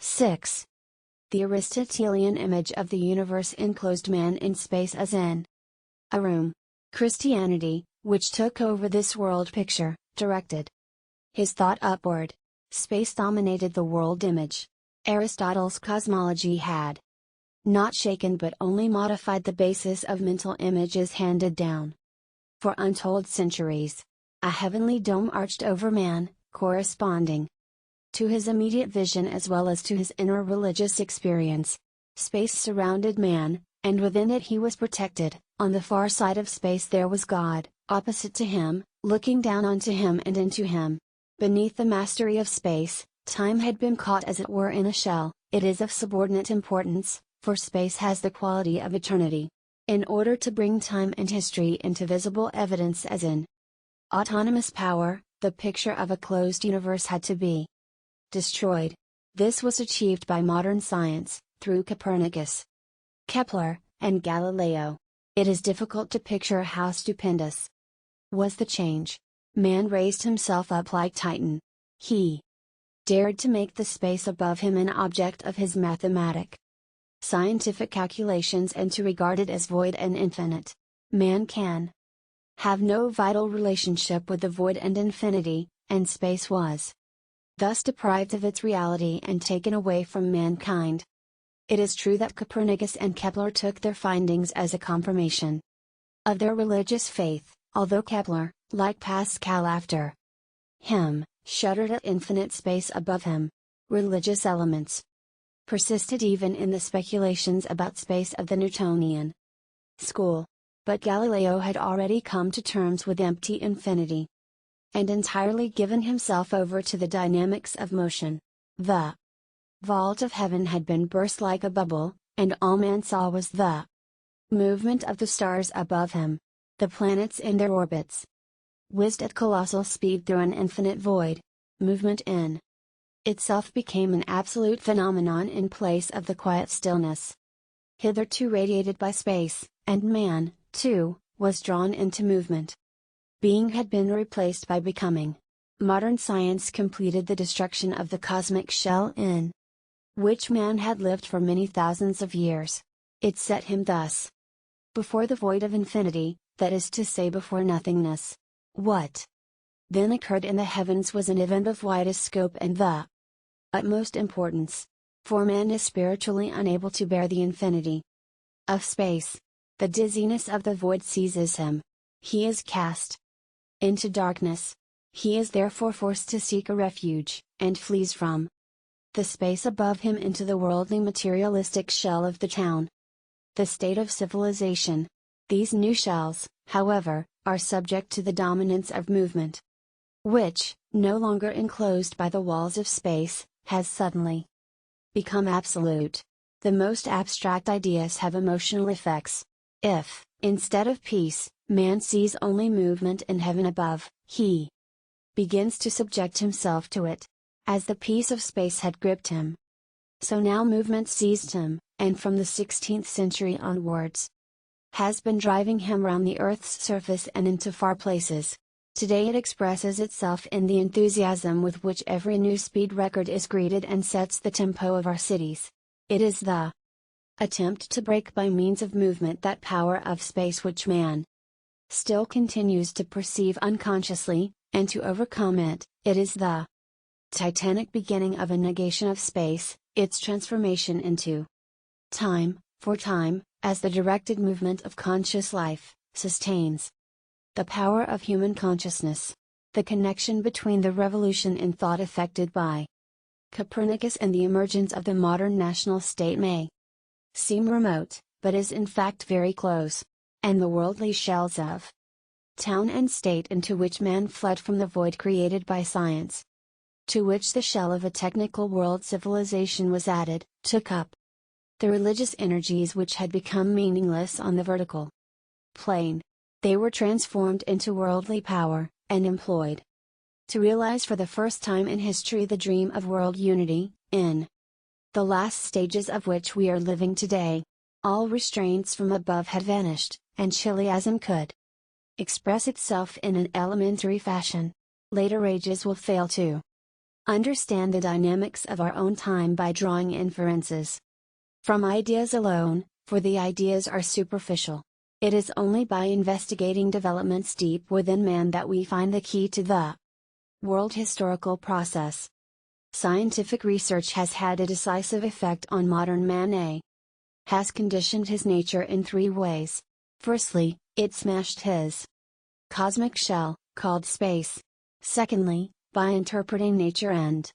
6. The Aristotelian image of the universe enclosed man in space as in a room. Christianity, which took over this world picture, directed his thought upward. Space dominated the world image. Aristotle's cosmology had not shaken but only modified the basis of mental images handed down for untold centuries. A heavenly dome arched over man, corresponding to his immediate vision as well as to his inner religious experience. Space surrounded man, and within it he was protected. On the far side of space there was God, opposite to him, looking down onto him and into him. Beneath the mastery of space, time had been caught as it were in a shell. It is of subordinate importance, for space has the quality of eternity. In order to bring time and history into visible evidence as in autonomous power, the picture of a closed universe had to be destroyed. This was achieved by modern science, through Copernicus, Kepler, and Galileo. It is difficult to picture how stupendous was the change. Man raised himself up like Titan. He dared to make the space above him an object of his mathematic, scientific calculations and to regard it as void and infinite. Man can have no vital relationship with the void and infinity, and space was thus deprived of its reality and taken away from mankind. It is true that Copernicus and Kepler took their findings as a confirmation of their religious faith, although Kepler, like Pascal after him, shuddered at infinite space above him. Religious elements persisted even in the speculations about space of the Newtonian school. But Galileo had already come to terms with empty infinity, and entirely given himself over to the dynamics of motion. The vault of heaven had been burst like a bubble, and all man saw was the movement of the stars above him. The planets in their orbits whizzed at colossal speed through an infinite void. Movement in itself became an absolute phenomenon in place of the quiet stillness hitherto radiated by space, and man, too, was drawn into movement. Being had been replaced by becoming. Modern science completed the destruction of the cosmic shell in which man had lived for many thousands of years. It set him thus before the void of infinity, that is to say before nothingness. What then occurred in the heavens was an event of widest scope and the utmost importance, for man is spiritually unable to bear the infinity of space. The dizziness of the void seizes him. He is cast into darkness. He is therefore forced to seek a refuge, and flees from the space above him into the worldly materialistic shell of the town, the state of civilization. These new shells, however, are subject to the dominance of movement, which, no longer enclosed by the walls of space, has suddenly become absolute. The most abstract ideas have emotional effects. If, instead of peace, man sees only movement in heaven above, he begins to subject himself to it. As the peace of space had gripped him, so now movement seized him, and from the 16th century onwards, has been driving him round the Earth's surface and into far places. Today it expresses itself in the enthusiasm with which every new speed record is greeted and sets the tempo of our cities. It is the attempt to break by means of movement that power of space which man still continues to perceive unconsciously, and to overcome it. It is the titanic beginning of a negation of space, its transformation into time, for time, as the directed movement of conscious life, sustains the power of human consciousness. The connection between the revolution in thought effected by Copernicus and the emergence of the modern national state may seem remote, but is in fact very close. And the worldly shells of town and state into which man fled from the void created by science, to which the shell of a technical world civilization was added, took up the religious energies which had become meaningless on the vertical plane. They were transformed into worldly power, and employed to realize for the first time in history the dream of world unity, in the last stages of which we are living today. All restraints from above had vanished, and Chiliasm could express itself in an elementary fashion. Later ages will fail to understand the dynamics of our own time by drawing inferences from ideas alone, for the ideas are superficial. It is only by investigating developments deep within man that we find the key to the world historical process. Scientific research has had a decisive effect on modern man. Has conditioned his nature in three ways. Firstly, it smashed his cosmic shell, called space. Secondly, by interpreting nature and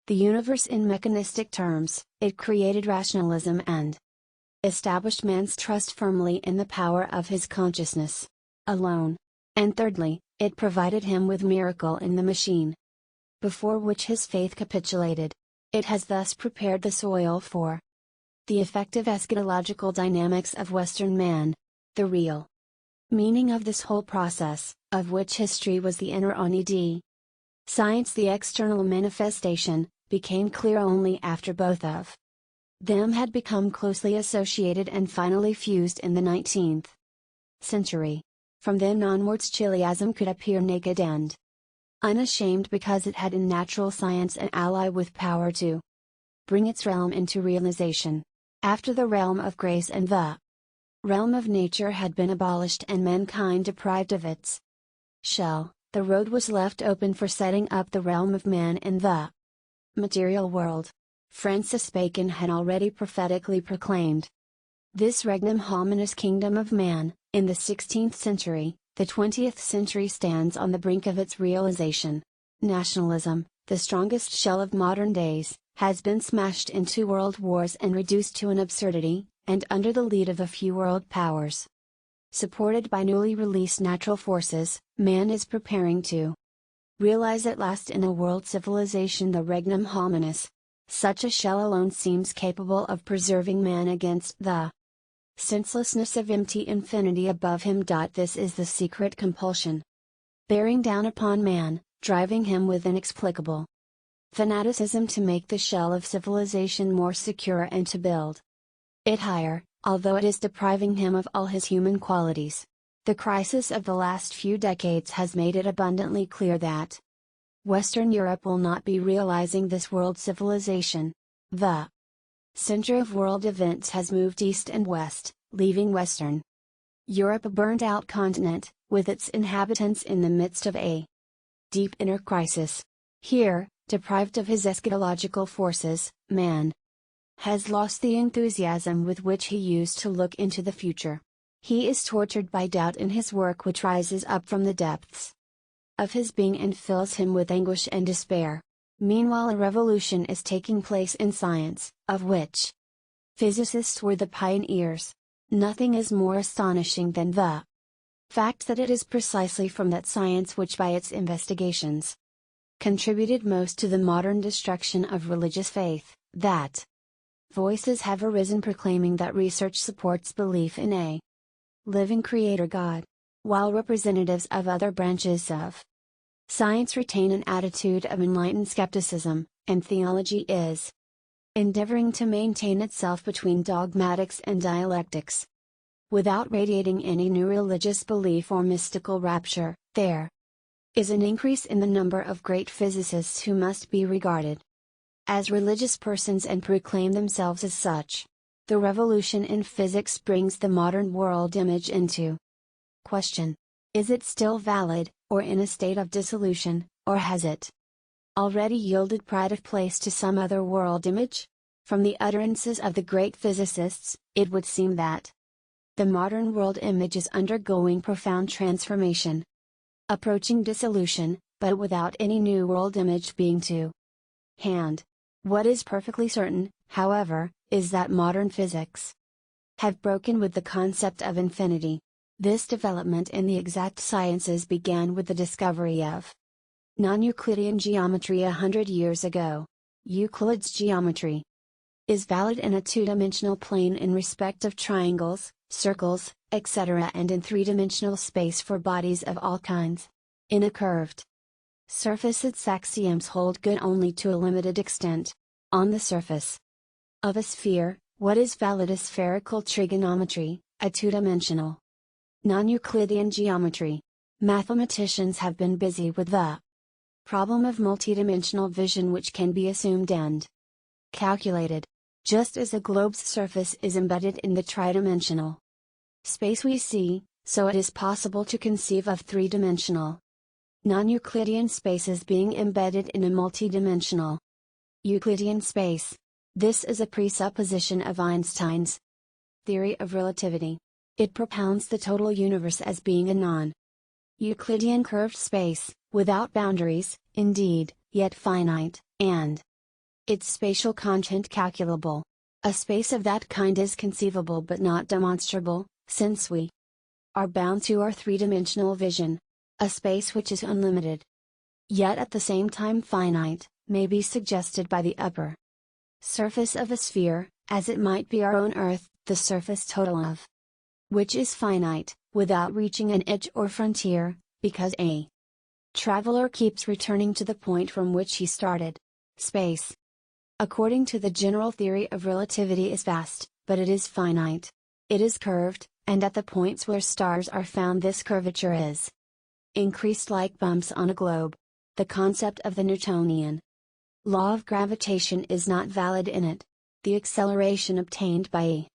the universe in mechanistic terms, it created rationalism and established man's trust firmly in the power of his consciousness alone. And thirdly, it provided him with miracle in the machine, before which his faith capitulated. It has thus prepared the soil for the effective eschatological dynamics of Western man. The real meaning of this whole process, of which history was the inner onid, science the external manifestation, became clear only after both of them had become closely associated and finally fused in the 19th century. From then onwards Chiliasm could appear naked and unashamed because it had in natural science an ally with power to bring its realm into realization. After the realm of grace and the realm of nature had been abolished and mankind deprived of its shell, the road was left open for setting up the realm of man in the material world. Francis Bacon had already prophetically proclaimed this regnum hominis kingdom of man. In the 16th century, the 20th century stands on the brink of its realization. Nationalism, the strongest shell of modern days, has been smashed in 2 world wars and reduced to an absurdity, and under the lead of a few world powers, supported by newly released natural forces, man is preparing to realize at last in a world civilization the regnum hominis. Such a shell alone seems capable of preserving man against the senselessness of empty infinity above him. This is the secret compulsion bearing down upon man, driving him with inexplicable fanaticism to make the shell of civilization more secure and to build it higher, although it is depriving him of all his human qualities. The crisis of the last few decades has made it abundantly clear that Western Europe will not be realizing this world civilization. The center of world events has moved east and west, leaving Western Europe a burned out continent, with its inhabitants in the midst of a deep inner crisis. Here, deprived of his eschatological forces, man has lost the enthusiasm with which he used to look into the future. He is tortured by doubt in his work, which rises up from the depths of his being and fills him with anguish and despair. Meanwhile, a revolution is taking place in science, of which physicists were the pioneers. Nothing is more astonishing than the fact that it is precisely from that science which by its investigations contributed most to the modern destruction of religious faith, that voices have arisen proclaiming that research supports belief in a living creator God, while representatives of other branches of science retain an attitude of enlightened skepticism, and theology is endeavoring to maintain itself between dogmatics and dialectics. Without radiating any new religious belief or mystical rapture, there is an increase in the number of great physicists who must be regarded as religious persons and proclaim themselves as such. The revolution in physics brings the modern world image into question. Is it still valid, or in a state of dissolution, or has it already yielded pride of place to some other world image? From the utterances of the great physicists, it would seem that the modern world image is undergoing profound transformation, approaching dissolution, but without any new world image being to hand. What is perfectly certain, however, is that modern physics have broken with the concept of infinity. This development in the exact sciences began with the discovery of non-Euclidean geometry 100 years ago. Euclid's geometry is valid in a two-dimensional plane in respect of triangles, circles, etc., and in three-dimensional space for bodies of all kinds. In a curved surface, its axioms hold good only to a limited extent. On the surface of a sphere, what is valid is spherical trigonometry, a two-dimensional non-Euclidean geometry. Mathematicians have been busy with the Problem of multidimensional vision which can be assumed and calculated. Just as a globe's surface is embedded in the tridimensional space we see, so it is possible to conceive of three-dimensional non-Euclidean spaces being embedded in a multidimensional Euclidean space. This is a presupposition of Einstein's theory of relativity. It propounds the total universe as being a non-Euclidean curved space, without boundaries, indeed, yet finite, and its spatial content calculable. A space of that kind is conceivable but not demonstrable, since we are bound to our three-dimensional vision. A space which is unlimited, yet at the same time finite, may be suggested by the upper surface of a sphere, as it might be our own Earth, the surface total of which is finite, without reaching an edge or frontier, because a traveler keeps returning to the point from which he started. Space, according to the general theory of relativity, is vast, but it is finite. It is curved, and at the points where stars are found this curvature is increased like bumps on a globe. The concept of the Newtonian law of gravitation is not valid in it. The acceleration obtained by a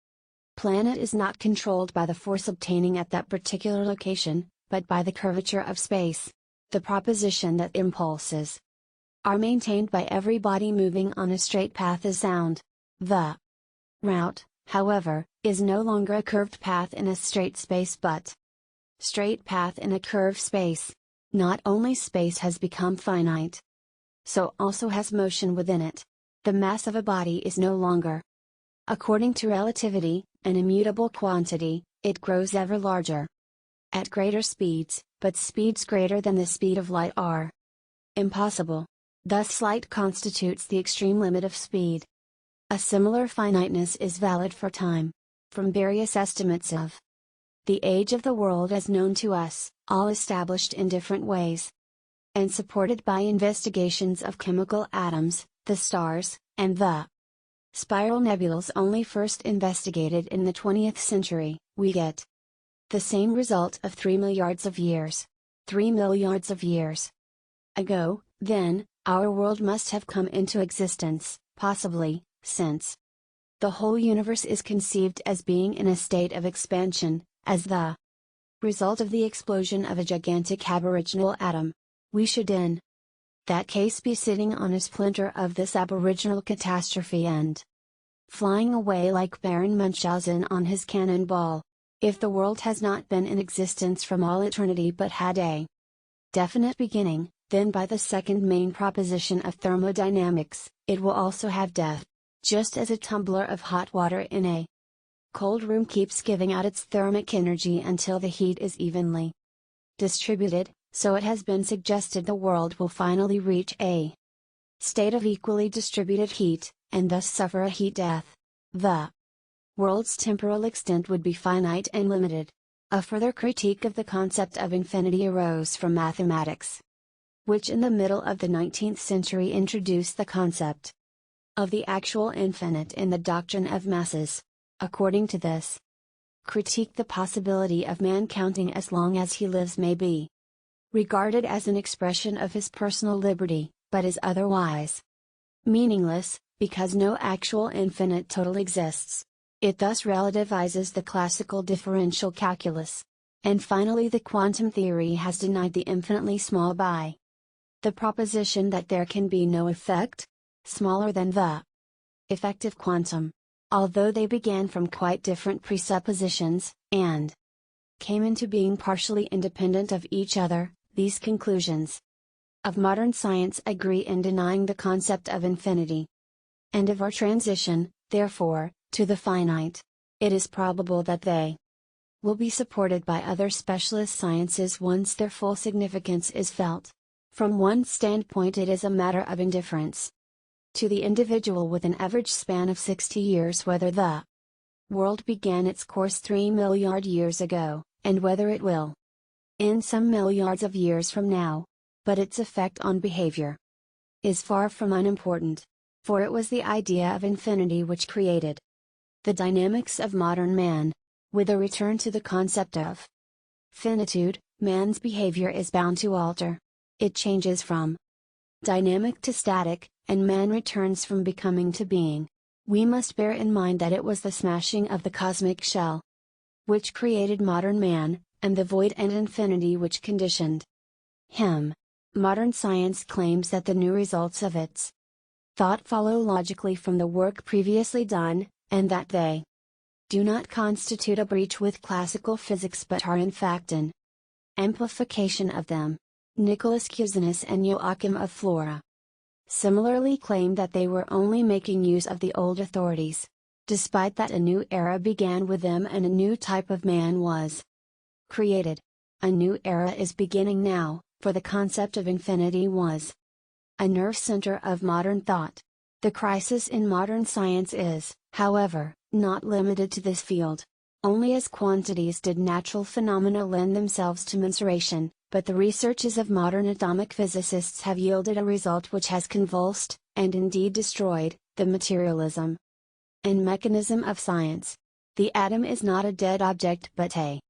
planet is not controlled by the force obtaining at that particular location, but by the curvature of space. The proposition that impulses are maintained by every body moving on a straight path is sound. The route, however, is no longer a curved path in a straight space but straight path in a curved space. Not only space has become finite, so also has motion within it. The mass of a body is no longer, according to relativity, an immutable quantity, it grows ever larger at greater speeds, but speeds greater than the speed of light are impossible. Thus light constitutes the extreme limit of speed. A similar finiteness is valid for time. From various estimates of the age of the world as known to us, all established in different ways, and supported by investigations of chemical atoms, the stars, and the spiral nebulas only first investigated in the 20th century, we get the same result of 3 milliards of years. 3 milliards of years ago, then, our world must have come into existence, possibly, since the whole universe is conceived as being in a state of expansion, as the result of the explosion of a gigantic aboriginal atom. We should in that case be sitting on a splinter of this aboriginal catastrophe and flying away like Baron Munchausen on his cannonball. If the world has not been in existence from all eternity but had a definite beginning, then by the second main proposition of thermodynamics, it will also have death. Just as a tumbler of hot water in a cold room keeps giving out its thermic energy until the heat is evenly distributed, so it has been suggested the world will finally reach a state of equally distributed heat, and thus suffer a heat death. The world's temporal extent would be finite and limited. A further critique of the concept of infinity arose from mathematics, which in the middle of the 19th century introduced the concept of the actual infinite in the doctrine of masses. According to this critique, the possibility of man counting as long as he lives may be regarded as an expression of his personal liberty, but is otherwise meaningless, because no actual infinite total exists. It thus relativizes the classical differential calculus. And finally, the quantum theory has denied the infinitely small by the proposition that there can be no effect smaller than the effective quantum. Although they began from quite different presuppositions, and came into being partially independent of each other, these conclusions of modern science agree in denying the concept of infinity, and of our transition, therefore, to the finite. It is probable that they will be supported by other specialist sciences once their full significance is felt. From one standpoint, it is a matter of indifference to the individual with an average span of 60 years whether the world began its course 3 milliard years ago, and whether it will end some milliards of years from now. But its effect on behavior is far from unimportant, for it was the idea of infinity which created the dynamics of modern man. With a return to the concept of finitude, man's behavior is bound to alter. It changes from dynamic to static, and man returns from becoming to being. We must bear in mind that it was the smashing of the cosmic shell which created modern man, and the void and infinity which conditioned him. Modern science claims that the new results of its thought follow logically from the work previously done, and that they do not constitute a breach with classical physics but are in fact an amplification of them. Nicholas Cusanus and Joachim of Flora similarly claim that they were only making use of the old authorities, despite that a new era began with them and a new type of man was created. A new era is beginning now, for the concept of infinity was a nerve center of modern thought. The crisis in modern science is, however, not limited to this field. Only as quantities did natural phenomena lend themselves to mensuration, but the researches of modern atomic physicists have yielded a result which has convulsed, and indeed destroyed, the materialism and mechanism of science. The atom is not a dead object but a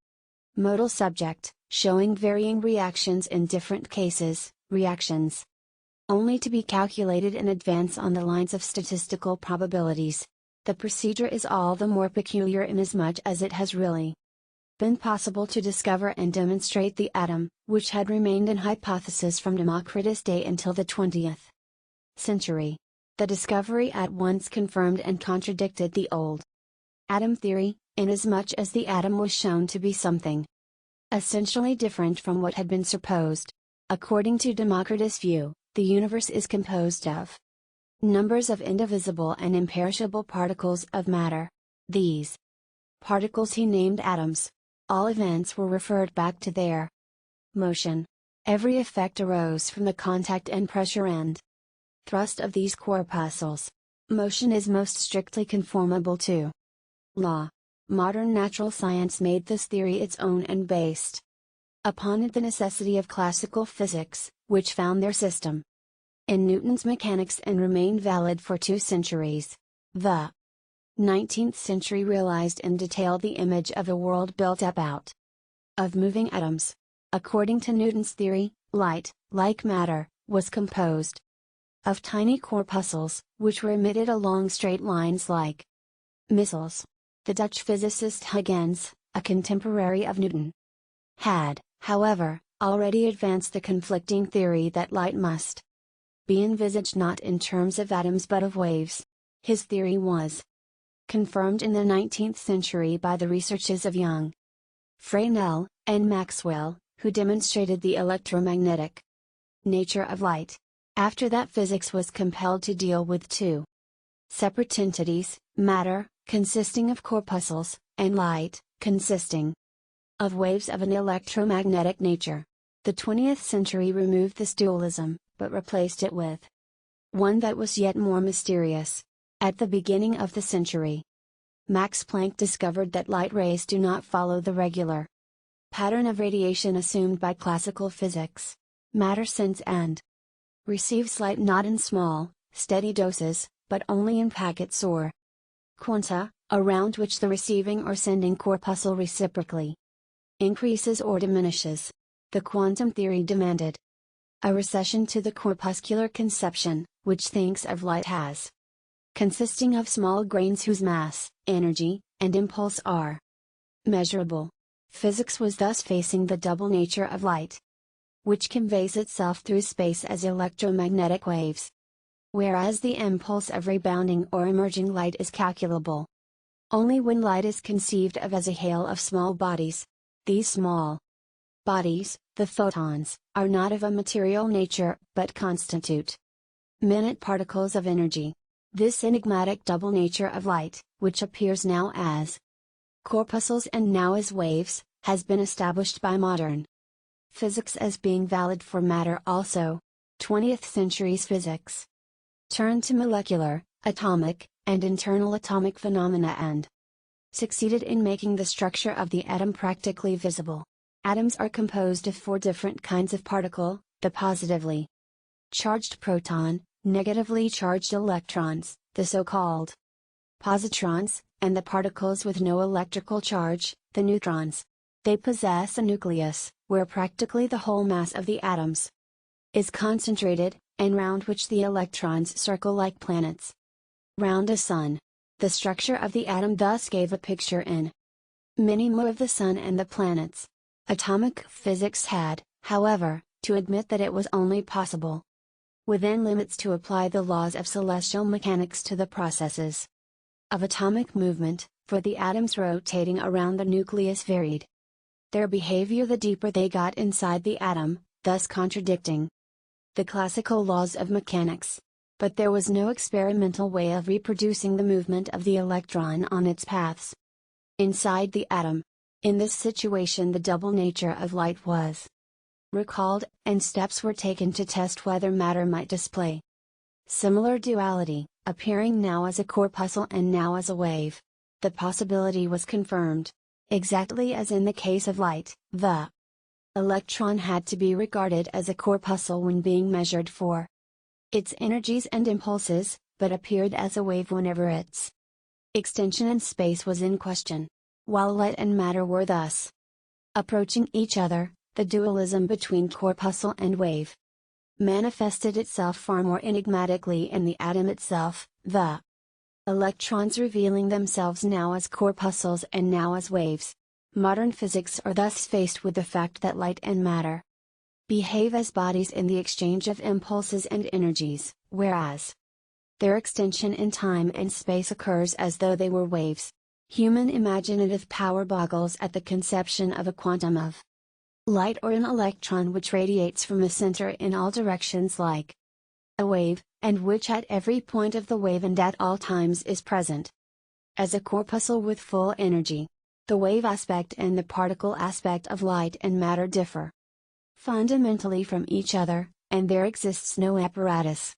modal subject, showing varying reactions in different cases, reactions only to be calculated in advance on the lines of statistical probabilities. The procedure is all the more peculiar inasmuch as it has really been possible to discover and demonstrate the atom, which had remained an hypothesis from Democritus' day until the 20th century. The discovery at once confirmed and contradicted the old atom theory, inasmuch as the atom was shown to be something essentially different from what had been supposed. According to Democritus' view, the universe is composed of numbers of indivisible and imperishable particles of matter. These particles he named atoms. All events were referred back to their motion. Every effect arose from the contact and pressure and thrust of these corpuscles. Motion is most strictly conformable to law. Modern natural science made this theory its own and based upon it the necessity of classical physics, which found their system in Newton's mechanics and remained valid for 2 centuries. The 19th century realized in detail the image of a world built up out of moving atoms. According to Newton's theory, light, like matter, was composed of tiny corpuscles, which were emitted along straight lines like missiles. The Dutch physicist Huygens, a contemporary of Newton, had, however, already advanced the conflicting theory that light must be envisaged not in terms of atoms but of waves. His theory was confirmed in the 19th century by the researches of Young, Fresnel, and Maxwell, who demonstrated the electromagnetic nature of light. After that, physics was compelled to deal with 2 separate entities, matter, consisting of corpuscles, and light, consisting of waves of an electromagnetic nature. The 20th century removed this dualism, but replaced it with one that was yet more mysterious. At the beginning of the century, Max Planck discovered that light rays do not follow the regular pattern of radiation assumed by classical physics. Matter sends and receives light not in small, steady doses, but only in packets or quanta, around which the receiving or sending corpuscle reciprocally increases or diminishes. The quantum theory demanded a recession to the corpuscular conception, which thinks of light as consisting of small grains whose mass, energy, and impulse are measurable. Physics was thus facing the double nature of light, which conveys itself through space as electromagnetic waves, whereas the impulse of rebounding or emerging light is calculable only when light is conceived of as a hail of small bodies. These small bodies, the photons, are not of a material nature but constitute minute particles of energy. This enigmatic double nature of light, which appears now as corpuscles and now as waves, has been established by modern physics as being valid for matter also. 20th century's physics turned to molecular, atomic, and internal atomic phenomena and succeeded in making the structure of the atom practically visible. Atoms are composed of 4 different kinds of particle: the positively charged proton, negatively charged electrons, the so-called positrons, and the particles with no electrical charge, the neutrons. They possess a nucleus, where practically the whole mass of the atoms is concentrated, and round which the electrons circle like planets. Round a sun. The structure of the atom thus gave a picture in many more of the sun and the planets. Atomic physics had, however, to admit that it was only possible within limits to apply the laws of celestial mechanics to the processes of atomic movement, for the atoms rotating around the nucleus varied their behavior the deeper they got inside the atom, thus contradicting the classical laws of mechanics. But there was no experimental way of reproducing the movement of the electron on its paths inside the atom. In this situation the double nature of light was recalled, and steps were taken to test whether matter might display similar duality, appearing now as a corpuscle and now as a wave. The possibility was confirmed. Exactly as in the case of light, the electron had to be regarded as a corpuscle when being measured for its energies and impulses, but appeared as a wave whenever its extension in space was in question. While light and matter were thus approaching each other, the dualism between corpuscle and wave manifested itself far more enigmatically in the atom itself, the electrons revealing themselves now as corpuscles and now as waves. Modern physics are thus faced with the fact that light and matter behave as bodies in the exchange of impulses and energies, whereas their extension in time and space occurs as though they were waves. Human imaginative power boggles at the conception of a quantum of light or an electron which radiates from a center in all directions like a wave, and which at every point of the wave and at all times is present as a corpuscle with full energy. The wave aspect and the particle aspect of light and matter differ fundamentally from each other, and there exists no apparatus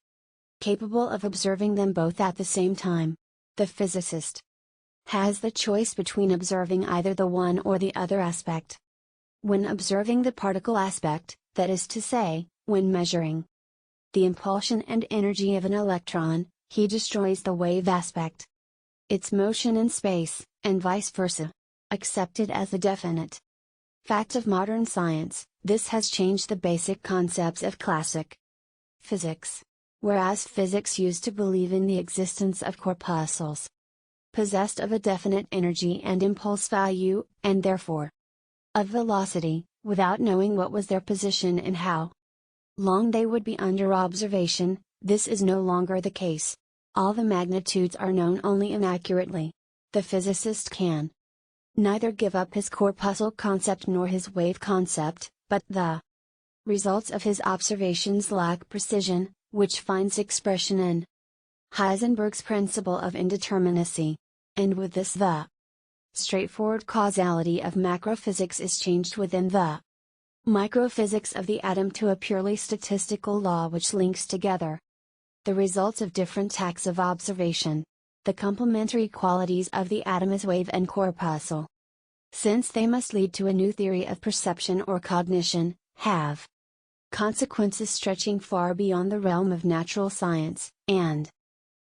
capable of observing them both at the same time. The physicist has the choice between observing either the one or the other aspect. When observing the particle aspect, that is to say, when measuring the impulsion and energy of an electron, he destroys the wave aspect, its motion in space, and vice versa. Accepted as a definite fact of modern science, this has changed the basic concepts of classic physics. Whereas physics used to believe in the existence of corpuscles possessed of a definite energy and impulse value, and therefore of velocity, without knowing what was their position and how long they would be under observation, this is no longer the case. All the magnitudes are known only inaccurately. The physicist can neither give up his corpuscle concept nor his wave concept, but the results of his observations lack precision, which finds expression in Heisenberg's principle of indeterminacy. And with this the straightforward causality of macrophysics is changed within the microphysics of the atom to a purely statistical law which links together the results of different tacks of observation, the complementary qualities of the atom as wave and corpuscle. Since they must lead to a new theory of perception or cognition, have consequences stretching far beyond the realm of natural science, and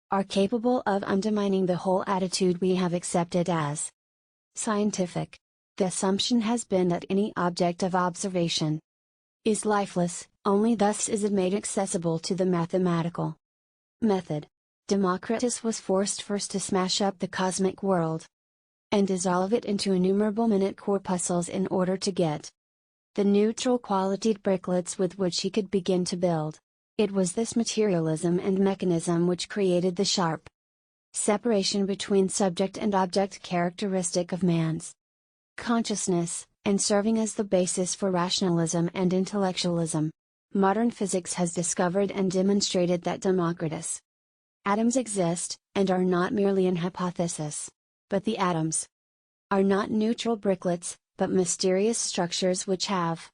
are capable of undermining the whole attitude we have accepted as scientific. The assumption has been that any object of observation is lifeless, only thus is it made accessible to the mathematical method. Democritus was forced first to smash up the cosmic world and dissolve it into innumerable minute corpuscles in order to get the neutral qualitied bricklets with which he could begin to build. It was this materialism and mechanism which created the sharp separation between subject and object characteristic of man's consciousness, and serving as the basis for rationalism and intellectualism. Modern physics has discovered and demonstrated that Democritus atoms exist, and are not merely an hypothesis. But the atoms are not neutral bricklets, but mysterious structures which have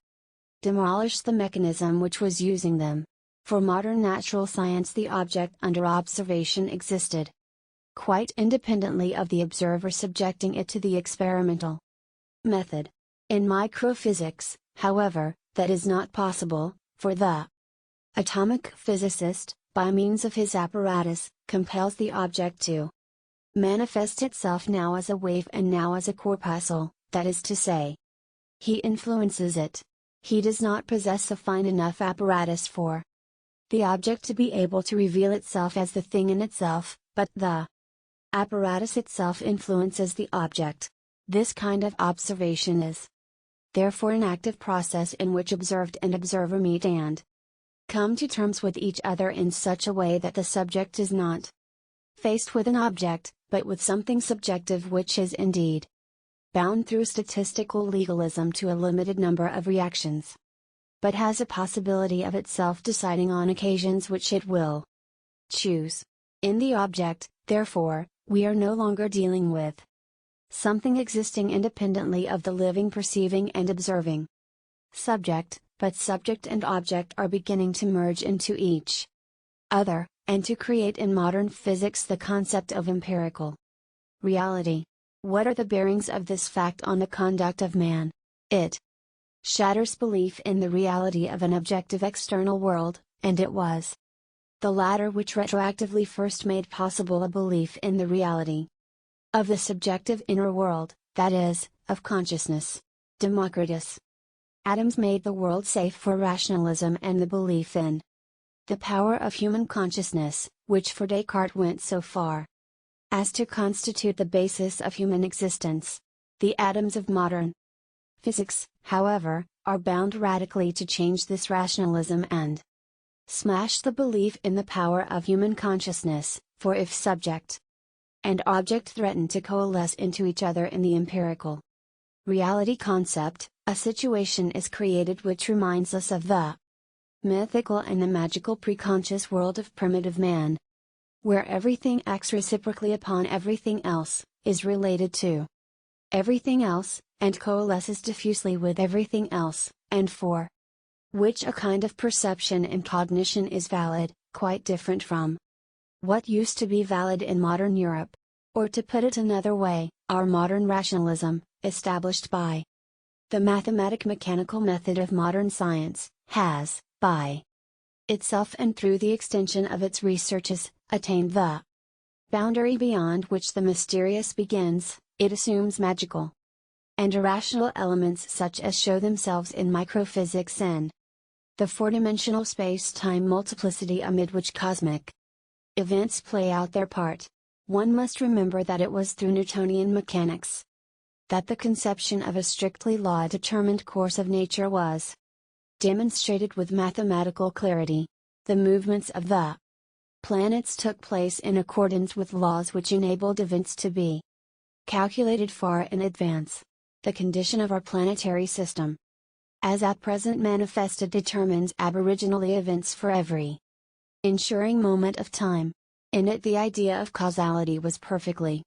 demolished the mechanism which was using them. For modern natural science, the object under observation existed quite independently of the observer subjecting it to the experimental method. In microphysics, however, that is not possible, for the atomic physicist, by means of his apparatus, compels the object to manifest itself now as a wave and now as a corpuscle, that is to say, he influences it. He does not possess a fine enough apparatus for The object to be able to reveal itself as the thing in itself, but the apparatus itself influences the object. This kind of observation is therefore an active process in which observed and observer meet and come to terms with each other in such a way that the subject is not faced with an object, but with something subjective which is indeed bound through statistical legalism to a limited number of reactions, but has a possibility of itself deciding on occasions which it will choose. In the object, therefore, we are no longer dealing with something existing independently of the living perceiving and observing subject, but subject and object are beginning to merge into each other, and to create in modern physics the concept of empirical reality. What are the bearings of this fact on the conduct of man? It shatters belief in the reality of an objective external world, and it was the latter which retroactively first made possible a belief in the reality of the subjective inner world, that is, of consciousness. Democritus. Adams made the world safe for rationalism and the belief in the power of human consciousness, which for Descartes went so far as to constitute the basis of human existence. The Adams of modern physics, however, are bound radically to change this rationalism and smash the belief in the power of human consciousness, for if subject and object threaten to coalesce into each other in the empirical reality concept, a situation is created which reminds us of the mythical and the magical preconscious world of primitive man, where everything acts reciprocally upon everything else, is related to everything else, and coalesces diffusely with everything else, and for which a kind of perception and cognition is valid, quite different from what used to be valid in modern Europe. Or to put it another way, our modern rationalism, established by the mathematic-mechanical method of modern science, has, by itself and through the extension of its researches, attained the boundary beyond which the mysterious begins. It assumes magical and irrational elements such as show themselves in microphysics and the four-dimensional space-time multiplicity amid which cosmic events play out their part. One must remember that it was through Newtonian mechanics that the conception of a strictly law-determined course of nature was demonstrated with mathematical clarity. The movements of the planets took place in accordance with laws which enabled events to be calculated far in advance. The condition of our planetary system, as at present manifested, determines aboriginally events for every ensuing moment of time. In it the idea of causality was perfectly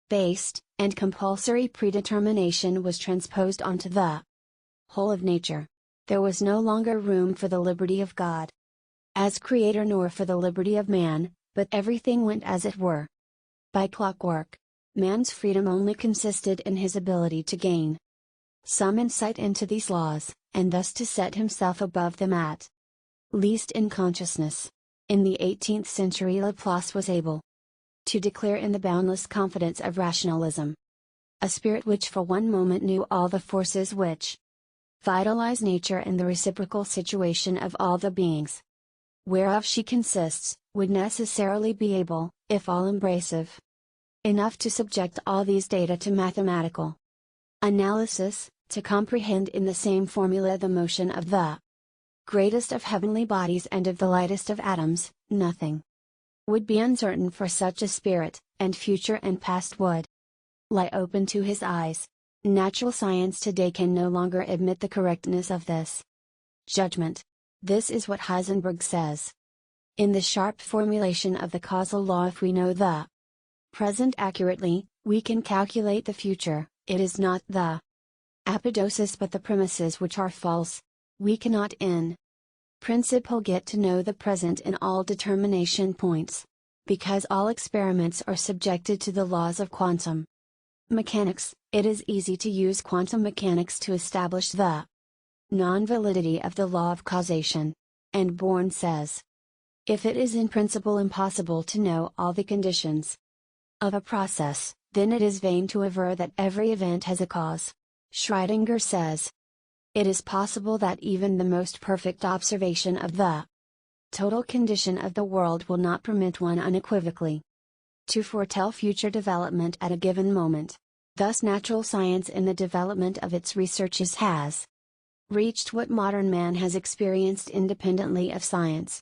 based, and compulsory predetermination was transposed onto the whole of nature. There was no longer room for the liberty of God as creator nor for the liberty of man, but everything went as it were by clockwork. Man's freedom only consisted in his ability to gain some insight into these laws, and thus to set himself above them at least in consciousness. In the 18th century Laplace was able to declare in the boundless confidence of rationalism, a spirit which for one moment knew all the forces which vitalize nature and the reciprocal situation of all the beings whereof she consists, would necessarily be able, if all-embracive enough to subject all these data to mathematical analysis, to comprehend in the same formula the motion of the greatest of heavenly bodies and of the lightest of atoms. Nothing would be uncertain for such a spirit, and future and past would lie open to his eyes. Natural science today can no longer admit the correctness of this judgment. This is what Heisenberg says. In the sharp formulation of the causal law, if we know the present accurately, we can calculate the future. It is not the apodosis but the premises which are false. We cannot in principle get to know the present in all determination points, because all experiments are subjected to the laws of quantum mechanics. It is easy to use quantum mechanics to establish the non-validity of the law of causation. And Born says, if it is in principle impossible to know all the conditions of a process, then it is vain to aver that every event has a cause. Schrödinger says, it is possible that even the most perfect observation of the Total condition of the world will not permit one unequivocally to foretell future development at a given moment. Thus natural science in the development of its researches has reached what modern man has experienced independently of science.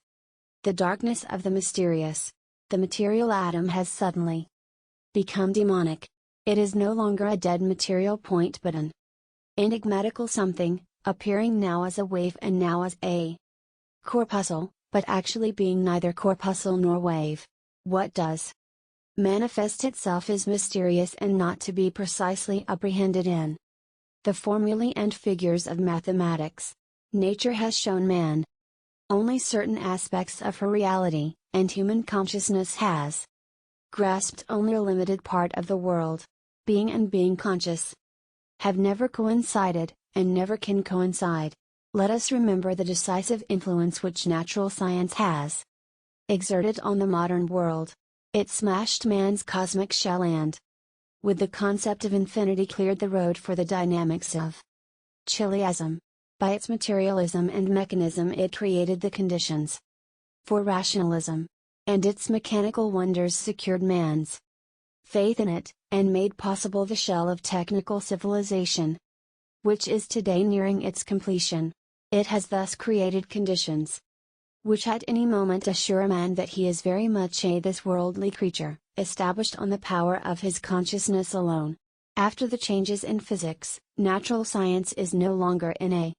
The darkness of the mysterious, the material atom has suddenly become demonic. It is no longer a dead material point but an enigmatical something, appearing now as a wave and now as a corpuscle, but actually being neither corpuscle nor wave. What does manifest itself is mysterious and not to be precisely apprehended in the formulae and figures of mathematics. Nature has shown man only certain aspects of her reality, and human consciousness has grasped only a limited part of the world. Being and being conscious have never coincided, and never can coincide. Let us remember the decisive influence which natural science has exerted on the modern world. It smashed man's cosmic shell and, with the concept of infinity, cleared the road for the dynamics of Chiliasm. By its materialism and mechanism it created the conditions for rationalism, and its mechanical wonders secured man's faith in it, and made possible the shell of technical civilization, which is today nearing its completion. It has thus created conditions which at any moment assure a man that he is very much a this worldly creature, established on the power of his consciousness alone. After the changes in physics, natural science is no longer in a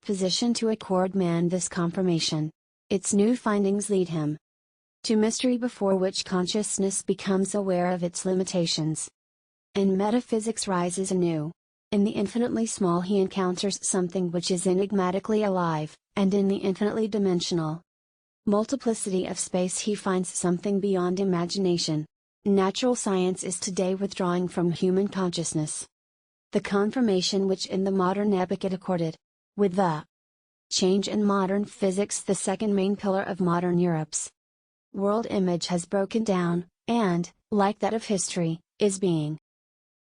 position to accord man this confirmation. Its new findings lead him to mystery before which consciousness becomes aware of its limitations. And metaphysics rises anew. In the infinitely small he encounters something which is enigmatically alive, and in the infinitely dimensional multiplicity of space he finds something beyond imagination. Natural science is today withdrawing from human consciousness the confirmation which in the modern epoch it accorded. With the change in modern physics, the second main pillar of modern Europe's world image has broken down, and, like that of history, is being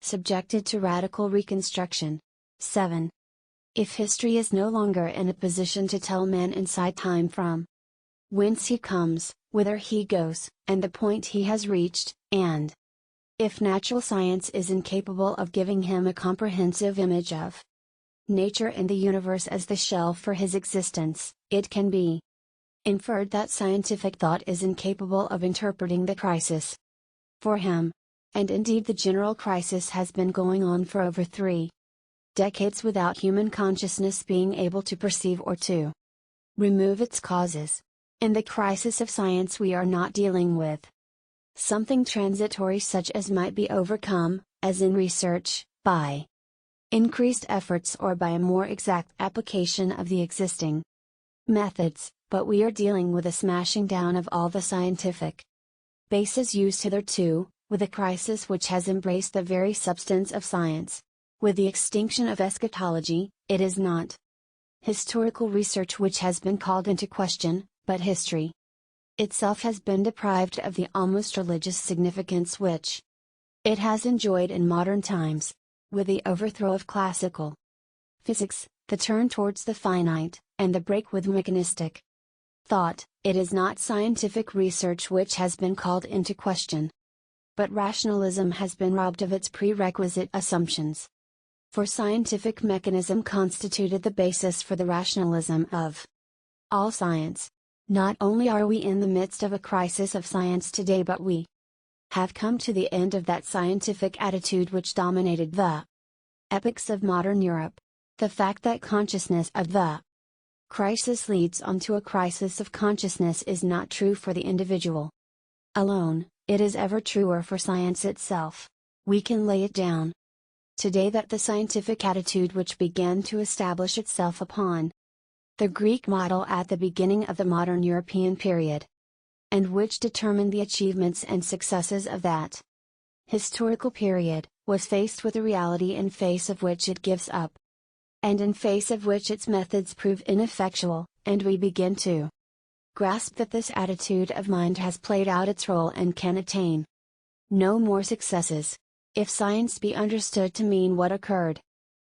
subjected to radical reconstruction. 7. If history is no longer in a position to tell man inside time from whence he comes, whither he goes, and the point he has reached, and if natural science is incapable of giving him a comprehensive image of nature and the universe as the shell for his existence, it can be inferred that scientific thought is incapable of interpreting the crisis for him. And indeed the general crisis has been going on for over 3 decades without human consciousness being able to perceive or to remove its causes. In the crisis of science we are not dealing with something transitory such as might be overcome, as in research, by increased efforts or by a more exact application of the existing methods, but we are dealing with a smashing down of all the scientific bases used hitherto, with a crisis which has embraced the very substance of science. With the extinction of eschatology, it is not historical research which has been called into question, but history itself has been deprived of the almost religious significance which it has enjoyed in modern times. With the overthrow of classical physics, the turn towards the finite, and the break with mechanistic thought, it is not scientific research which has been called into question, but rationalism has been robbed of its prerequisite assumptions. For scientific mechanism constituted the basis for the rationalism of all science. Not only are we in the midst of a crisis of science today, but we have come to the end of that scientific attitude which dominated the epochs of modern Europe. The fact that consciousness of the crisis leads on to a crisis of consciousness is not true for the individual alone, it is ever truer for science itself. We can lay it down today that the scientific attitude which began to establish itself upon the Greek model at the beginning of the modern European period, and which determined the achievements and successes of that historical period, was faced with a reality in face of which it gives up, and in face of which its methods prove ineffectual, and we begin to grasp that this attitude of mind has played out its role and can attain no more successes. If science be understood to mean what occurred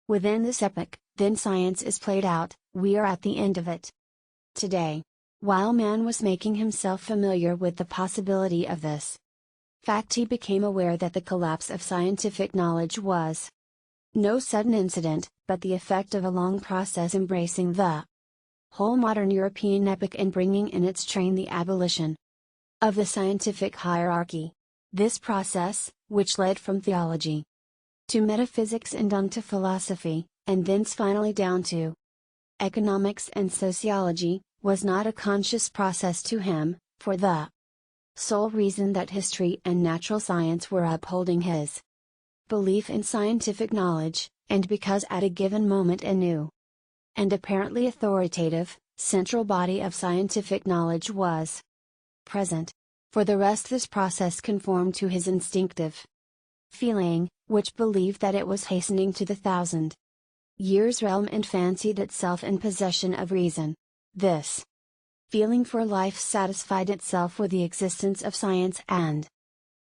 within this epoch, then science is played out, we are at the end of it. Today, While man was making himself familiar with the possibility of this fact, he became aware that the collapse of scientific knowledge was no sudden incident, but the effect of a long process embracing the whole modern European epoch and bringing in its train the abolition of the scientific hierarchy. This process, which led from theology to metaphysics and on to philosophy, and thence finally down to economics and sociology, was not a conscious process to him, for the sole reason that history and natural science were upholding his belief in scientific knowledge, and because at a given moment a new and apparently authoritative, central body of scientific knowledge was present. For the rest, this process conformed to his instinctive feeling, which believed that it was hastening to the 1,000 years realm and fancied itself in possession of reason. This feeling for life satisfied itself with the existence of science and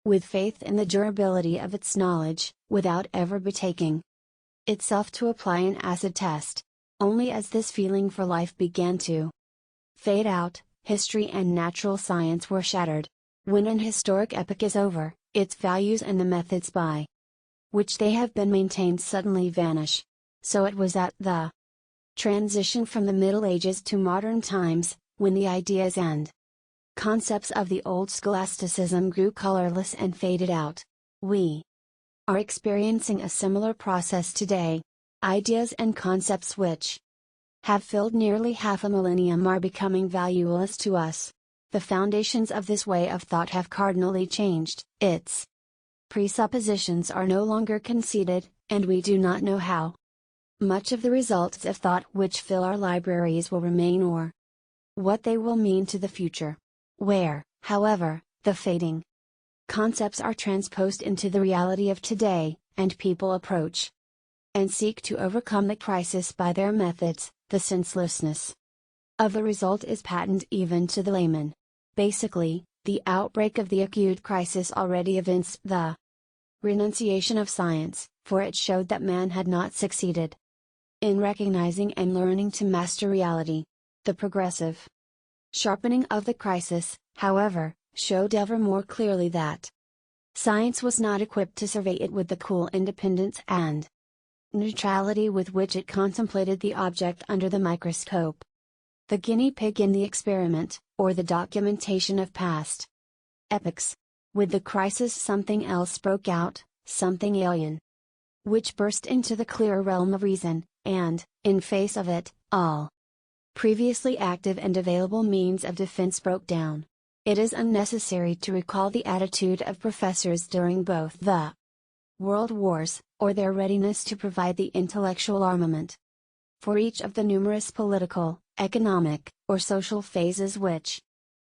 with faith in the durability of its knowledge, without ever betaking itself to apply an acid test. Only as this feeling for life began to fade out, history and natural science were shattered. When an historic epoch is over, its values and the methods by which they have been maintained suddenly vanish. So it was at the transition from the Middle Ages to modern times, when the ideas and concepts of the old scholasticism grew colorless and faded out. We are experiencing a similar process today. Ideas and concepts which have filled nearly half a millennium are becoming valueless to us. The foundations of this way of thought have cardinally changed, its presuppositions are no longer conceded, and we do not know how much of the results of thought which fill our libraries will remain or what they will mean to the future. Where, however, the fading concepts are transposed into the reality of today, and people approach and seek to overcome the crisis by their methods, the senselessness of the result is patent even to the layman. Basically, the outbreak of the acute crisis already evinced the renunciation of science, for it showed that man had not succeeded in recognizing and learning to master reality. The progressive sharpening of the crisis, however, showed ever more clearly that science was not equipped to survey it with the cool independence and neutrality with which it contemplated the object under the microscope. The guinea pig in the experiment, or the documentation of past epochs. With the crisis something else broke out, something alien, which burst into the clear realm of reason, and, in face of it, all previously active and available means of defense broke down. It is unnecessary to recall the attitude of professors during both the world wars, or their readiness to provide the intellectual armament for each of the numerous political, economic, or social phases which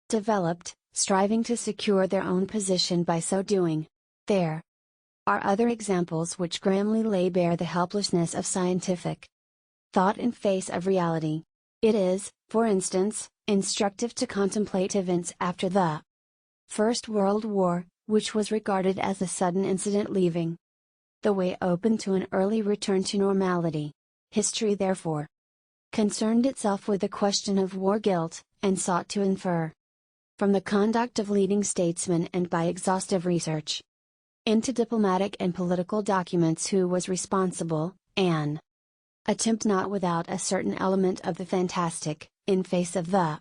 developed, striving to secure their own position by so doing. There are other examples which grimly lay bare the helplessness of scientific thought in face of reality. It is, for instance, instructive to contemplate events after the First World War, which was regarded as a sudden incident leaving the way open to an early return to normality. History therefore concerned itself with the question of war guilt, and sought to infer from the conduct of leading statesmen and by exhaustive research into diplomatic and political documents who was responsible, an attempt not without a certain element of the fantastic, in face of the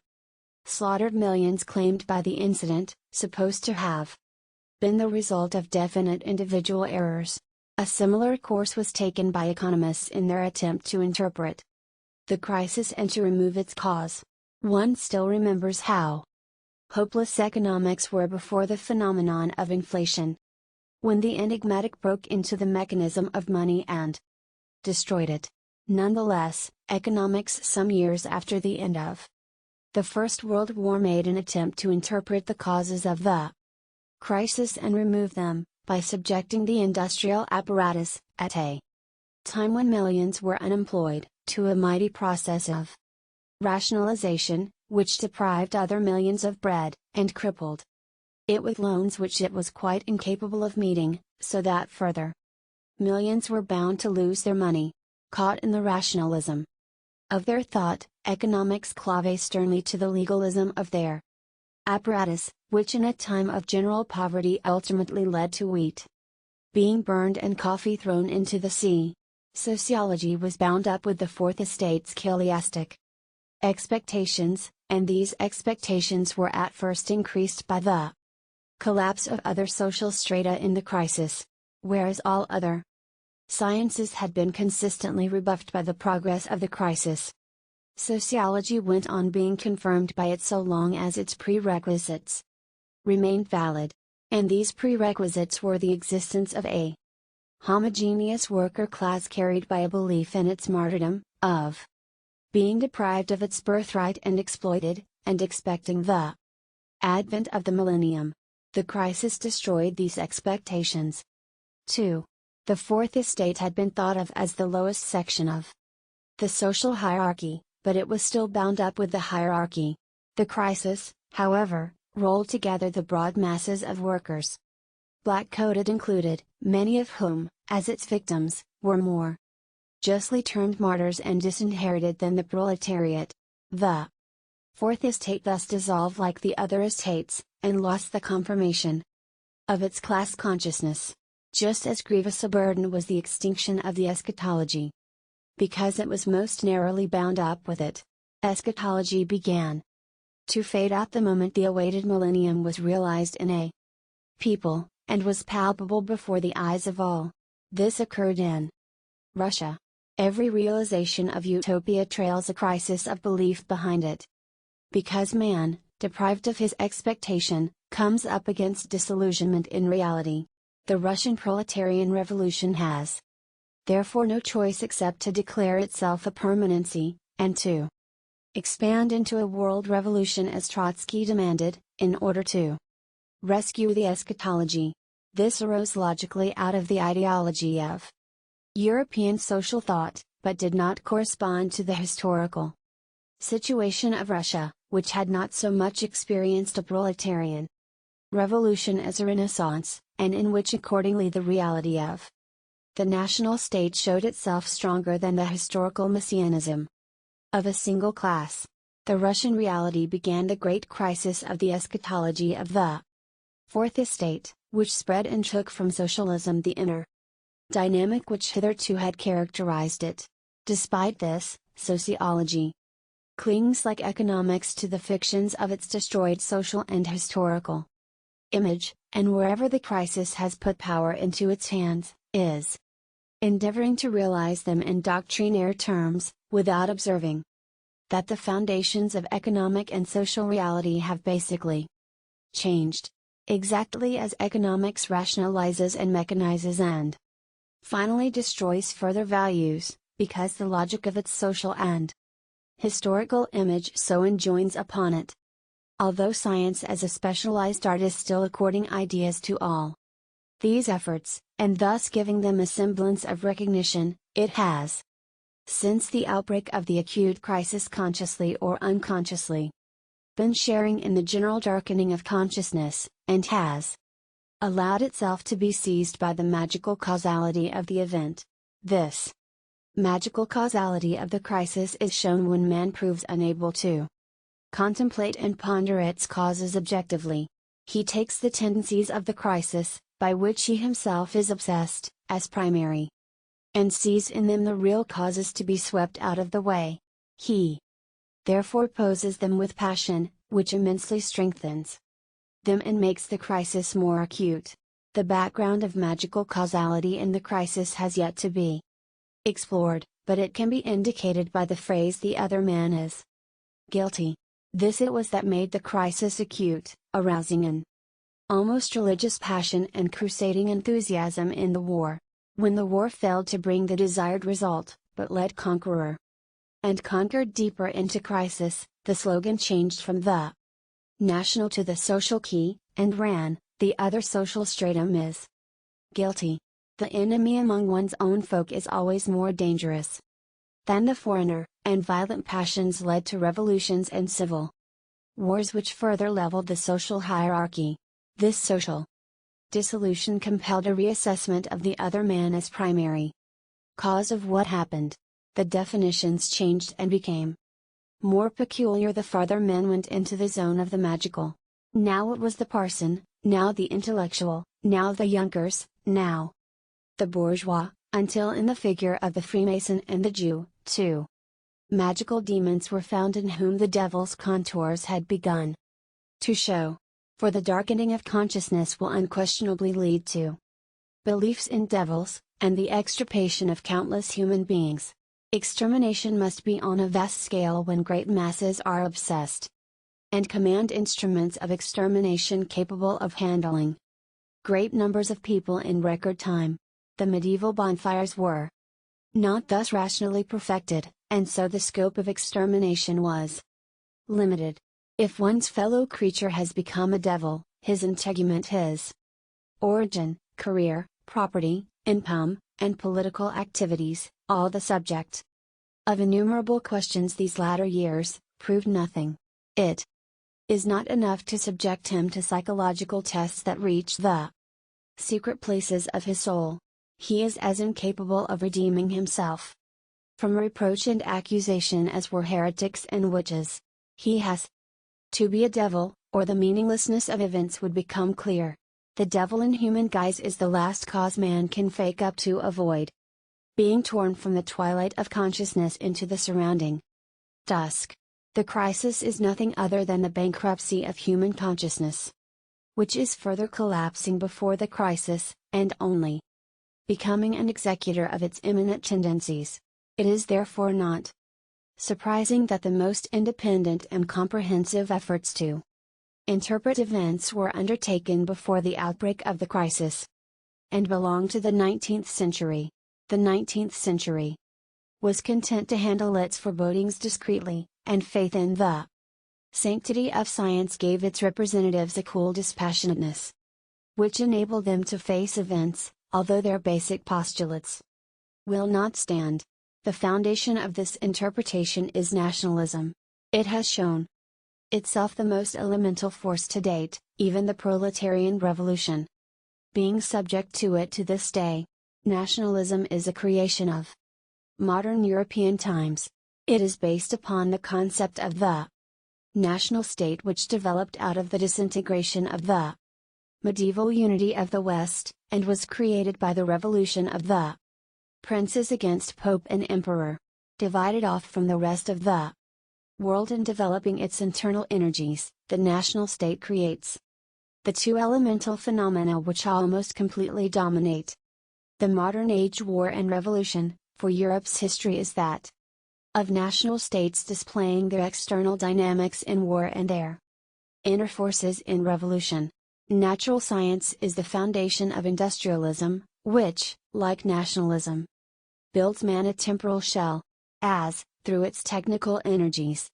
slaughtered millions claimed by the incident, supposed to have been the result of definite individual errors. A similar course was taken by economists in their attempt to interpret the crisis and to remove its cause. One still remembers how hopeless economics were before the phenomenon of inflation, when the enigmatic broke into the mechanism of money and destroyed it. Nonetheless, economics some years after the end of the First World War made an attempt to interpret the causes of the crisis and remove them, by subjecting the industrial apparatus, at a time when millions were unemployed, to a mighty process of rationalization, which deprived other millions of bread, and crippled it with loans which it was quite incapable of meeting, so that further millions were bound to lose their money. Caught in the rationalism of their thought, Economics clave sternly to the legalism of their apparatus, which in a time of general poverty ultimately led to wheat being burned and coffee thrown into the sea. Sociology was bound up with the Fourth Estate's chiliastic expectations, and these expectations were at first increased by the collapse of other social strata in the crisis, whereas all other sciences had been consistently rebuffed by the progress of the crisis. Sociology went on being confirmed by it so long as its prerequisites remained valid, and these prerequisites were the existence of a homogeneous worker class carried by a belief in its martyrdom, of being deprived of its birthright and exploited, and expecting the advent of the millennium. The crisis destroyed these expectations. 2. The Fourth Estate had been thought of as the lowest section of the social hierarchy, but it was still bound up with the hierarchy. The crisis, however, rolled together the broad masses of workers, black-coated included, many of whom, as its victims, were more justly termed martyrs and disinherited than the proletariat. The Fourth Estate thus dissolved like the other estates, and lost the confirmation of its class consciousness. Just as grievous a burden was the extinction of the eschatology. Because it was most narrowly bound up with it, eschatology began to fade out the moment the awaited millennium was realized in a people, and was palpable before the eyes of all. This occurred in Russia. Every realization of utopia trails a crisis of belief behind it. Because man, deprived of his expectation, comes up against disillusionment in reality. The Russian proletarian revolution has therefore no choice except to declare itself a permanency, and to expand into a world revolution as Trotsky demanded, in order to rescue the eschatology. This arose logically out of the ideology of European social thought, but did not correspond to the historical situation of Russia, which had not so much experienced a proletarian revolution as a renaissance, and in which accordingly the reality of the national state showed itself stronger than the historical messianism of a single class. The Russian reality began the great crisis of the eschatology of the Fourth Estate, which spread and took from socialism the inner dynamic which hitherto had characterized it. Despite this, sociology clings like economics to the fictions of its destroyed social and historical image, and wherever the crisis has put power into its hands, is endeavoring to realize them in doctrinaire terms, without observing that the foundations of economic and social reality have basically changed, exactly as economics rationalizes and mechanizes and finally destroys further values, because the logic of its social and historical image so enjoins upon it. Although science as a specialized art is still according ideas to all these efforts, and thus giving them a semblance of recognition, it has, since the outbreak of the acute crisis consciously or unconsciously, been sharing in the general darkening of consciousness, and has allowed itself to be seized by the magical causality of the event. This magical causality of the crisis is shown when man proves unable to contemplate and ponder its causes objectively. He takes the tendencies of the crisis, by which he himself is obsessed, as primary, and sees in them the real causes to be swept out of the way. He therefore opposes them with passion, which immensely strengthens them and makes the crisis more acute. The background of magical causality in the crisis has yet to be explored, but it can be indicated by the phrase "the other man is guilty." This it was that made the crisis acute, arousing an almost religious passion and crusading enthusiasm in the war. When the war failed to bring the desired result, but led conqueror and conquered deeper into crisis, the slogan changed from the national to the social key, and ran, "The other social stratum is guilty." The enemy among one's own folk is always more dangerous than the foreigner, and violent passions led to revolutions and civil wars which further leveled the social hierarchy. This social dissolution compelled a reassessment of the other man as primary cause of what happened. The definitions changed and became more peculiar the farther men went into the zone of the magical. Now it was the parson, now the intellectual, now the Junkers, now the bourgeois, until in the figure of the Freemason and the Jew, too, magical demons were found in whom the devil's contours had begun to show. For the darkening of consciousness will unquestionably lead to beliefs in devils, and the extirpation of countless human beings. Extermination must be on a vast scale when great masses are obsessed and command instruments of extermination capable of handling great numbers of people in record time. The medieval bonfires were not thus rationally perfected, and so the scope of extermination was limited. If one's fellow creature has become a devil, his integument, his origin, career, property, income, and political activities, all the subject of innumerable questions these latter years, proved nothing. It is not enough to subject him to psychological tests that reach the secret places of his soul. He is as incapable of redeeming himself from reproach and accusation as were heretics and witches. He has to be a devil, or the meaninglessness of events would become clear. The devil in human guise is the last cause man can fake up to avoid being torn from the twilight of consciousness into the surrounding dusk. The crisis is nothing other than the bankruptcy of human consciousness, which is further collapsing before the crisis, and only becoming an executor of its imminent tendencies. It is therefore not surprising that the most independent and comprehensive efforts to interpret events were undertaken before the outbreak of the crisis, and belong to the 19th century. The 19th century was content to handle its forebodings discreetly, and faith in the sanctity of science gave its representatives a cool dispassionateness, which enabled them to face events, although their basic postulates will not stand. The foundation of this interpretation is nationalism. It has shown itself the most elemental force to date, even the proletarian revolution being subject to it to this day. Nationalism is a creation of modern European times. It is based upon the concept of the national state which developed out of the disintegration of the medieval unity of the West, and was created by the revolution of the princes against Pope and Emperor, divided off from the rest of the world and developing its internal energies. The national state creates the two elemental phenomena which almost completely dominate the modern age. War and revolution, for Europe's history is that of national states displaying their external dynamics in war and their inner forces in revolution. Natural science is the foundation of industrialism, which, like nationalism, builds man a temporal shell. As, through its technical energies,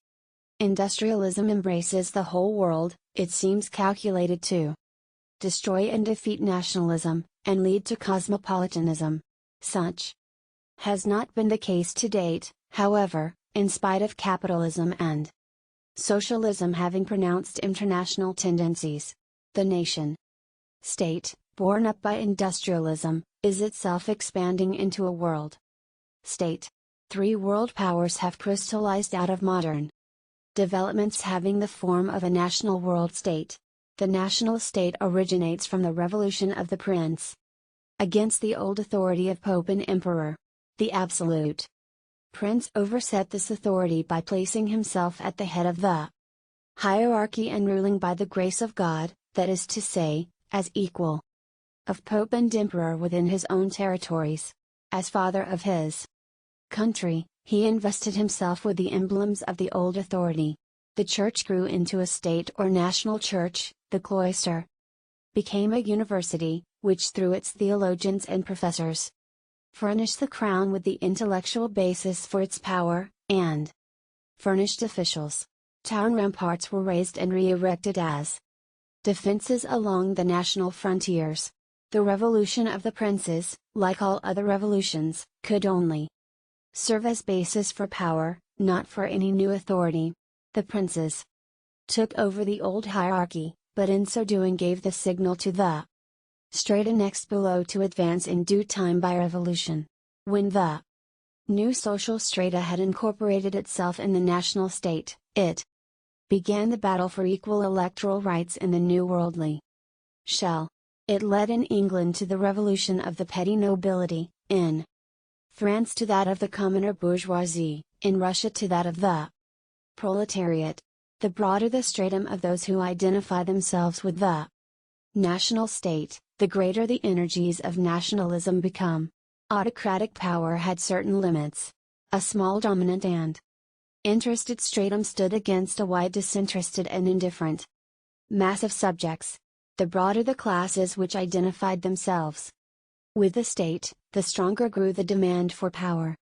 industrialism embraces the whole world, it seems calculated to destroy and defeat nationalism, and lead to cosmopolitanism. Such has not been the case to date, however, in spite of capitalism and socialism having pronounced international tendencies. The nation state, born up by industrialism, is itself expanding into a world state. Three world powers have crystallized out of modern developments having the form of a national world state. The national state originates from the revolution of the prince against the old authority of Pope and Emperor. The absolute prince overset this authority by placing himself at the head of the hierarchy and ruling by the grace of God, that is to say, as equal of Pope and Emperor within his own territories. As father of his country, he invested himself with the emblems of the old authority. The church grew into a state or national church. The cloister became a university, which through its theologians and professors furnished the crown with the intellectual basis for its power, and furnished officials. Town ramparts were raised and re-erected as defenses along the national frontiers. The revolution of the princes, like all other revolutions, could only serve as basis for power, not for any new authority. The princes took over the old hierarchy, but in so doing gave the signal to the strata next below to advance in due time by revolution. When the New social strata had incorporated itself in the national state. It began the battle for equal electoral rights in the new worldly shell. It led in England to the revolution of the petty nobility, in France to that of the commoner bourgeoisie, in Russia to that of the proletariat. The broader the stratum of those who identify themselves with the national state, the greater the energies of nationalism become. Autocratic power had certain limits. A small dominant and interested stratum stood against a wide disinterested and indifferent mass of subjects. The broader the classes which identified themselves with the state, the stronger grew the demand for power.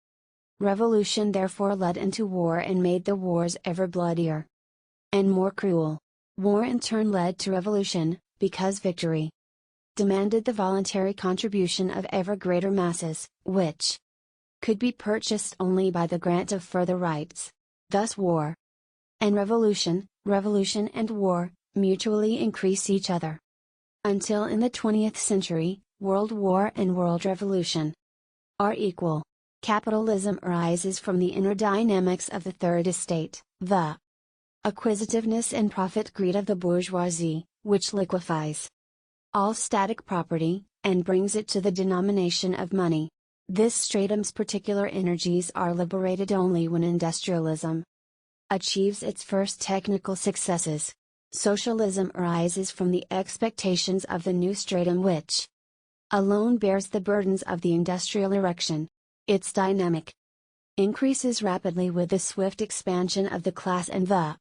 Revolution therefore led into war and made the wars ever bloodier and more cruel. War in turn led to revolution, because victory demanded the voluntary contribution of ever greater masses, which could be purchased only by the grant of further rights. Thus war and revolution and war, mutually increase each other. Until in the 20th century, world war and world revolution are equal. Capitalism arises from the inner dynamics of the third estate, the acquisitiveness and profit greed of the bourgeoisie, which liquefies all static property, and brings it to the denomination of money. This stratum's particular energies are liberated only when industrialism achieves its first technical successes. Socialism arises from the expectations of the new stratum which alone bears the burdens of the industrial erection. Its dynamic increases rapidly with the swift expansion of the class and the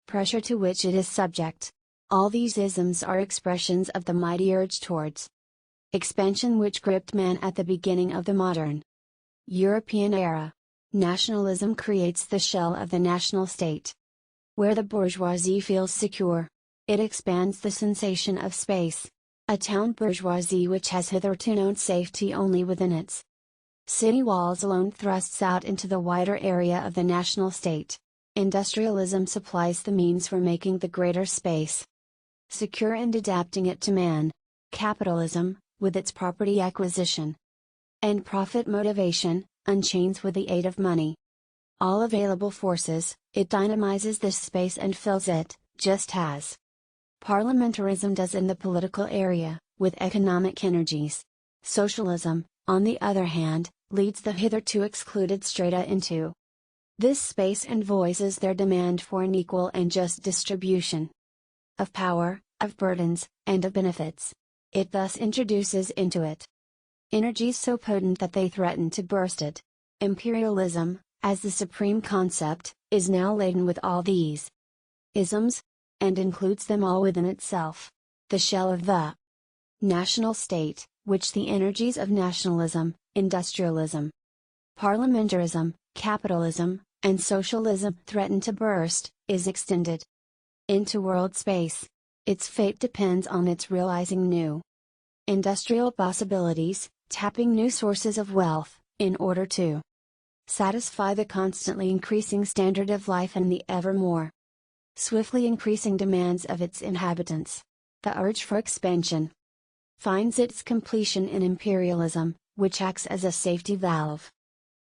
pressure to which it is subject. All these isms are expressions of the mighty urge towards expansion which gripped man at the beginning of the modern European era. Nationalism creates the shell of the national state, where the bourgeoisie feels secure. It expands the sensation of space. A town bourgeoisie which has hitherto known safety only within its city walls alone thrusts out into the wider area of the national state. Industrialism supplies the means for making the greater space secure and adapting it to man. Capitalism, with its property acquisition and profit motivation, unchains with the aid of money all available forces. It dynamizes this space and fills it, just as parliamentarism does in the political area, with economic energies. Socialism, on the other hand, leads the hitherto excluded strata into this space and voices their demand for an equal and just distribution of power, of burdens, and of benefits. It thus introduces into it energies so potent that they threaten to burst it. Imperialism, as the supreme concept, is now laden with all these isms, and includes them all within itself. The shell of the national state, which the energies of nationalism, industrialism, parliamentarism, capitalism, and socialism threaten to burst, is extended into world space. Its fate depends on its realizing new industrial possibilities, tapping new sources of wealth, in order to satisfy the constantly increasing standard of life and the ever more swiftly increasing demands of its inhabitants. The urge for expansion finds its completion in imperialism, which acts as a safety valve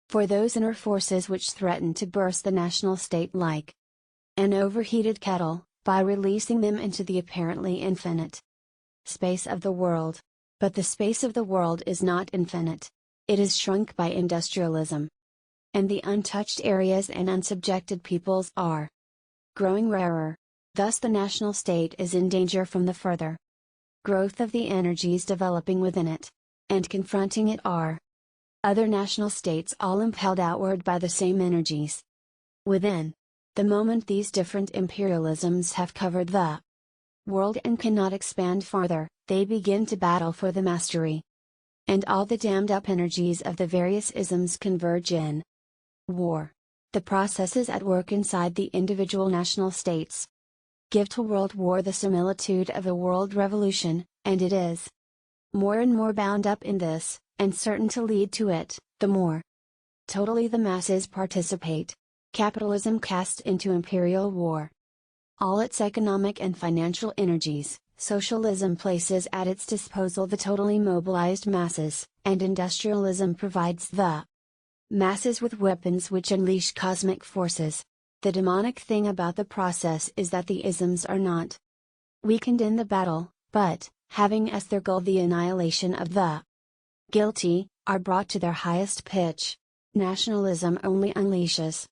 for those inner forces which threaten to burst the national state like an overheated kettle, by releasing them into the apparently infinite space of the world. But the space of the world is not infinite. It is shrunk by industrialism. And the untouched areas and unsubjected peoples are growing rarer. Thus the national state is in danger from the further growth of the energies developing within it. And confronting it are other national states all impelled outward by the same energies within. The moment these different imperialisms have covered the world and cannot expand farther, they begin to battle for the mastery. And all the dammed up energies of the various isms converge in war. The processes at work inside the individual national states give to world war the similitude of a world revolution, and it is more and more bound up in this, and certain to lead to it, the more totally the masses participate. Capitalism cast into imperial war all its economic and financial energies. Socialism places at its disposal the totally mobilized masses, and industrialism provides the Masses with weapons which unleash cosmic forces. The demonic thing about the process is that the isms are not weakened in the battle, but, having as their goal the annihilation of the guilty, are brought to their highest pitch. Nationalism only unleashes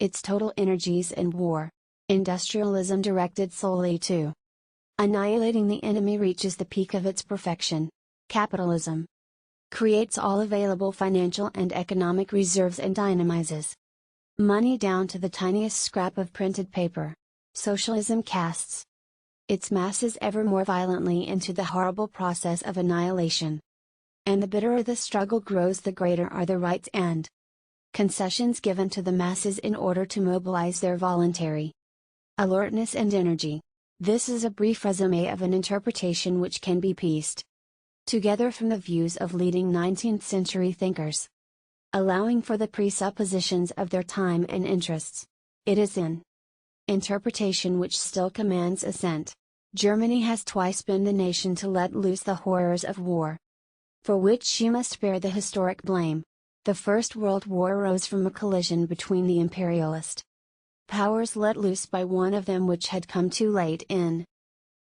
its total energies in war. Industrialism directed solely to annihilating the enemy reaches the peak of its perfection. Capitalism creates all available financial and economic reserves and dynamizes money down to the tiniest scrap of printed paper. Socialism casts its masses ever more violently into the horrible process of annihilation. And the bitterer the struggle grows, the greater are the rights and concessions given to the masses in order to mobilize their voluntary alertness and energy. This is a brief resume of an interpretation which can be pieced together from the views of leading 19th century thinkers, allowing for the presuppositions of their time and interests. It is an interpretation which still commands assent. Germany has twice been the nation to let loose the horrors of war, for which she must bear the historic blame. The First World War arose from a collision between the imperialist powers let loose by one of them which had come too late in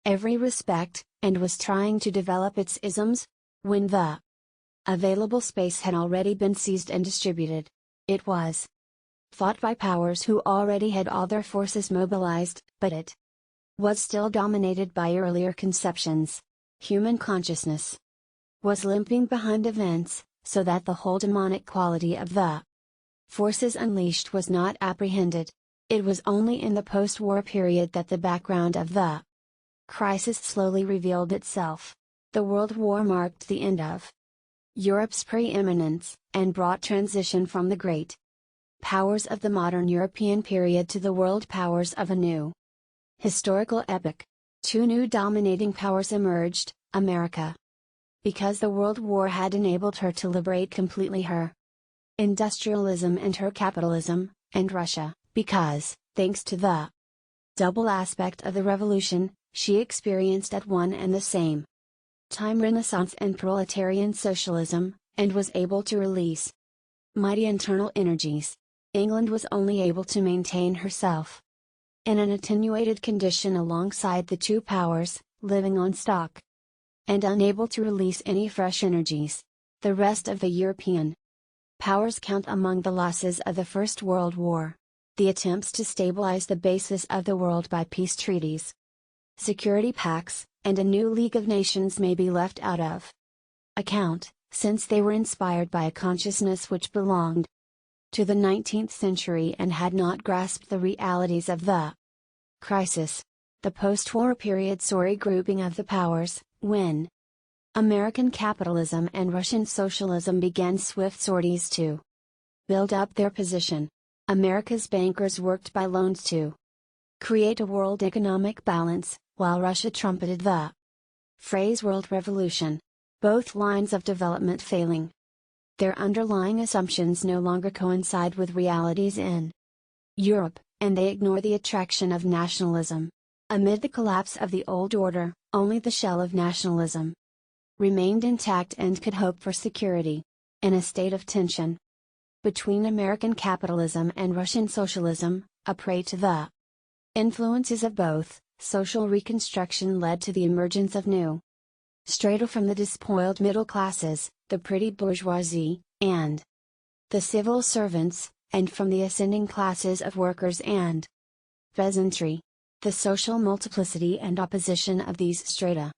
every respect, and was trying to develop its isms, when the available space had already been seized and distributed. It was fought by powers who already had all their forces mobilized, but it was still dominated by earlier conceptions. Human consciousness was limping behind events, so that the whole demonic quality of the forces unleashed was not apprehended. It was only in the post-war period that the background of the crisis slowly revealed itself. The World War marked the end of Europe's preeminence, and brought transition from the great powers of the modern European period to the world powers of a new historical epoch. Two new dominating powers emerged: America, because the World War had enabled her to liberate completely her industrialism and her capitalism, and Russia, because, thanks to the double aspect of the revolution, she experienced at one and the same time Renaissance and proletarian socialism, and was able to release mighty internal energies. England was only able to maintain herself in an attenuated condition alongside the two powers, living on stock, and unable to release any fresh energies. The rest of the European powers count among the losses of the First World War. The attempts to stabilize the basis of the world by peace treaties, security pacts, and a new League of Nations may be left out of account, since they were inspired by a consciousness which belonged to the 19th century and had not grasped the realities of the crisis. The post-war period saw a regrouping of the powers, when American capitalism and Russian socialism began swift sorties to build up their position. America's bankers worked by loans to create a world economic balance, while Russia trumpeted the phrase world revolution. Both lines of development failing. Their underlying assumptions no longer coincide with realities in Europe, and they ignore the attraction of nationalism. Amid the collapse of the old order, only the shell of nationalism remained intact and could hope for security. In a state of tension between American capitalism and Russian socialism, a prey to the influences of both, social reconstruction led to the emergence of new strata from the despoiled middle classes, the pretty bourgeoisie, and the civil servants, and from the ascending classes of workers and peasantry. The social multiplicity and opposition of these strata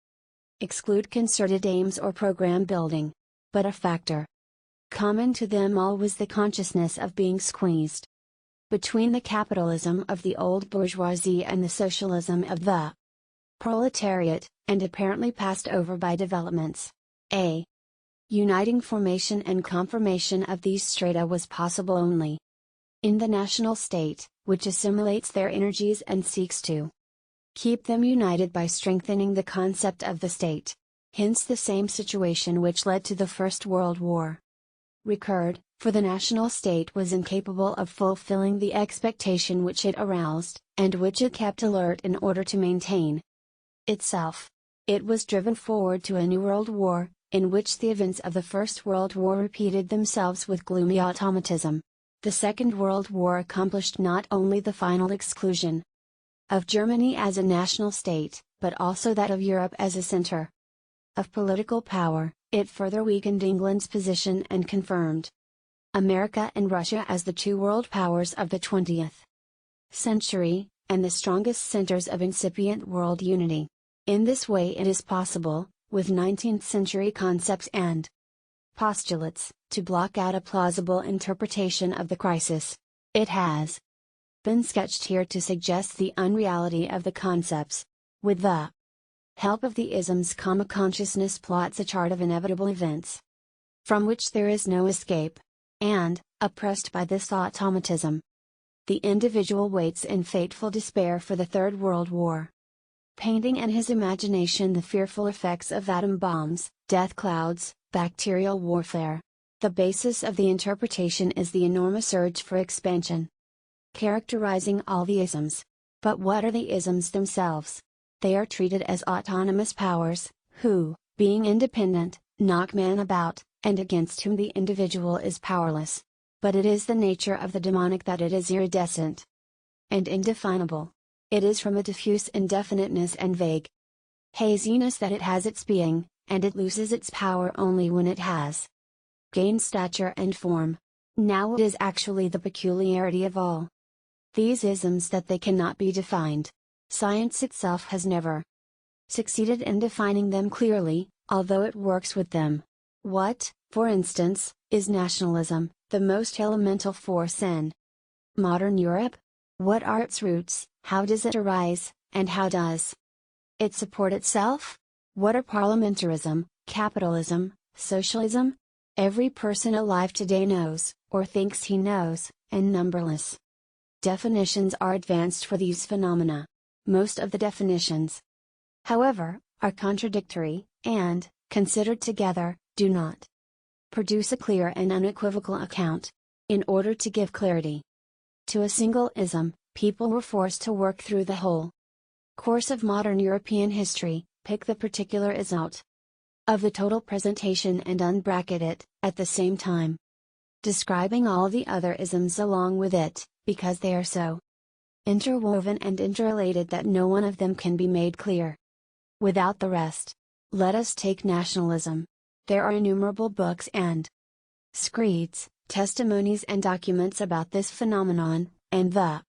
exclude concerted aims or program building. But a factor common to them all was the consciousness of being squeezed between the capitalism of the old bourgeoisie and the socialism of the proletariat, and apparently passed over by developments. A uniting formation and confirmation of these strata was possible only in the national state, which assimilates their energies and seeks to keep them united by strengthening the concept of the state. Hence the same situation which led to the First World War recurred, for the national state was incapable of fulfilling the expectation which it aroused, and which it kept alert in order to maintain itself. It was driven forward to a new world war, in which the events of the First World War repeated themselves with gloomy automatism. The Second World War accomplished not only the final exclusion of Germany as a national state, but also that of Europe as a center of political power. It further weakened England's position and confirmed America and Russia as the two world powers of the 20th century, and the strongest centers of incipient world unity. In this way it is possible, with 19th century concepts and postulates, to block out a plausible interpretation of the crisis. It has been sketched here to suggest the unreality of the concepts. With the help of the isms, consciousness plots a chart of inevitable events from which there is no escape, and, oppressed by this automatism, the individual waits in fateful despair for the Third World War, painting in his imagination the fearful effects of atom bombs, death clouds, bacterial warfare. The basis of the interpretation is the enormous urge for expansion characterizing all the isms. But what are the isms themselves? They are treated as autonomous powers, who, being independent, knock man about, and against whom the individual is powerless. But it is the nature of the demonic that it is iridescent and indefinable. It is from a diffuse indefiniteness and vague haziness that it has its being, and it loses its power only when it has gained stature and form. Now it is actually the peculiarity of all these isms that they cannot be defined. Science itself has never succeeded in defining them clearly, although it works with them. What, for instance, is nationalism, the most elemental force in modern Europe? What are its roots, how does it arise, and how does it support itself? What are parliamentarism, capitalism, socialism? Every person alive today knows, or thinks he knows, and numberless definitions are advanced for these phenomena. Most of the definitions, however, are contradictory, and, considered together, do not produce a clear and unequivocal account. In order to give clarity to a single ism, people were forced to work through the whole course of modern European history, pick the particular is out of the total presentation and unbracket it, at the same time describing all the other isms along with it, because they are so interwoven and interrelated that no one of them can be made clear without the rest. Let us take nationalism. There are innumerable books and screeds, testimonies and documents about this phenomenon, and the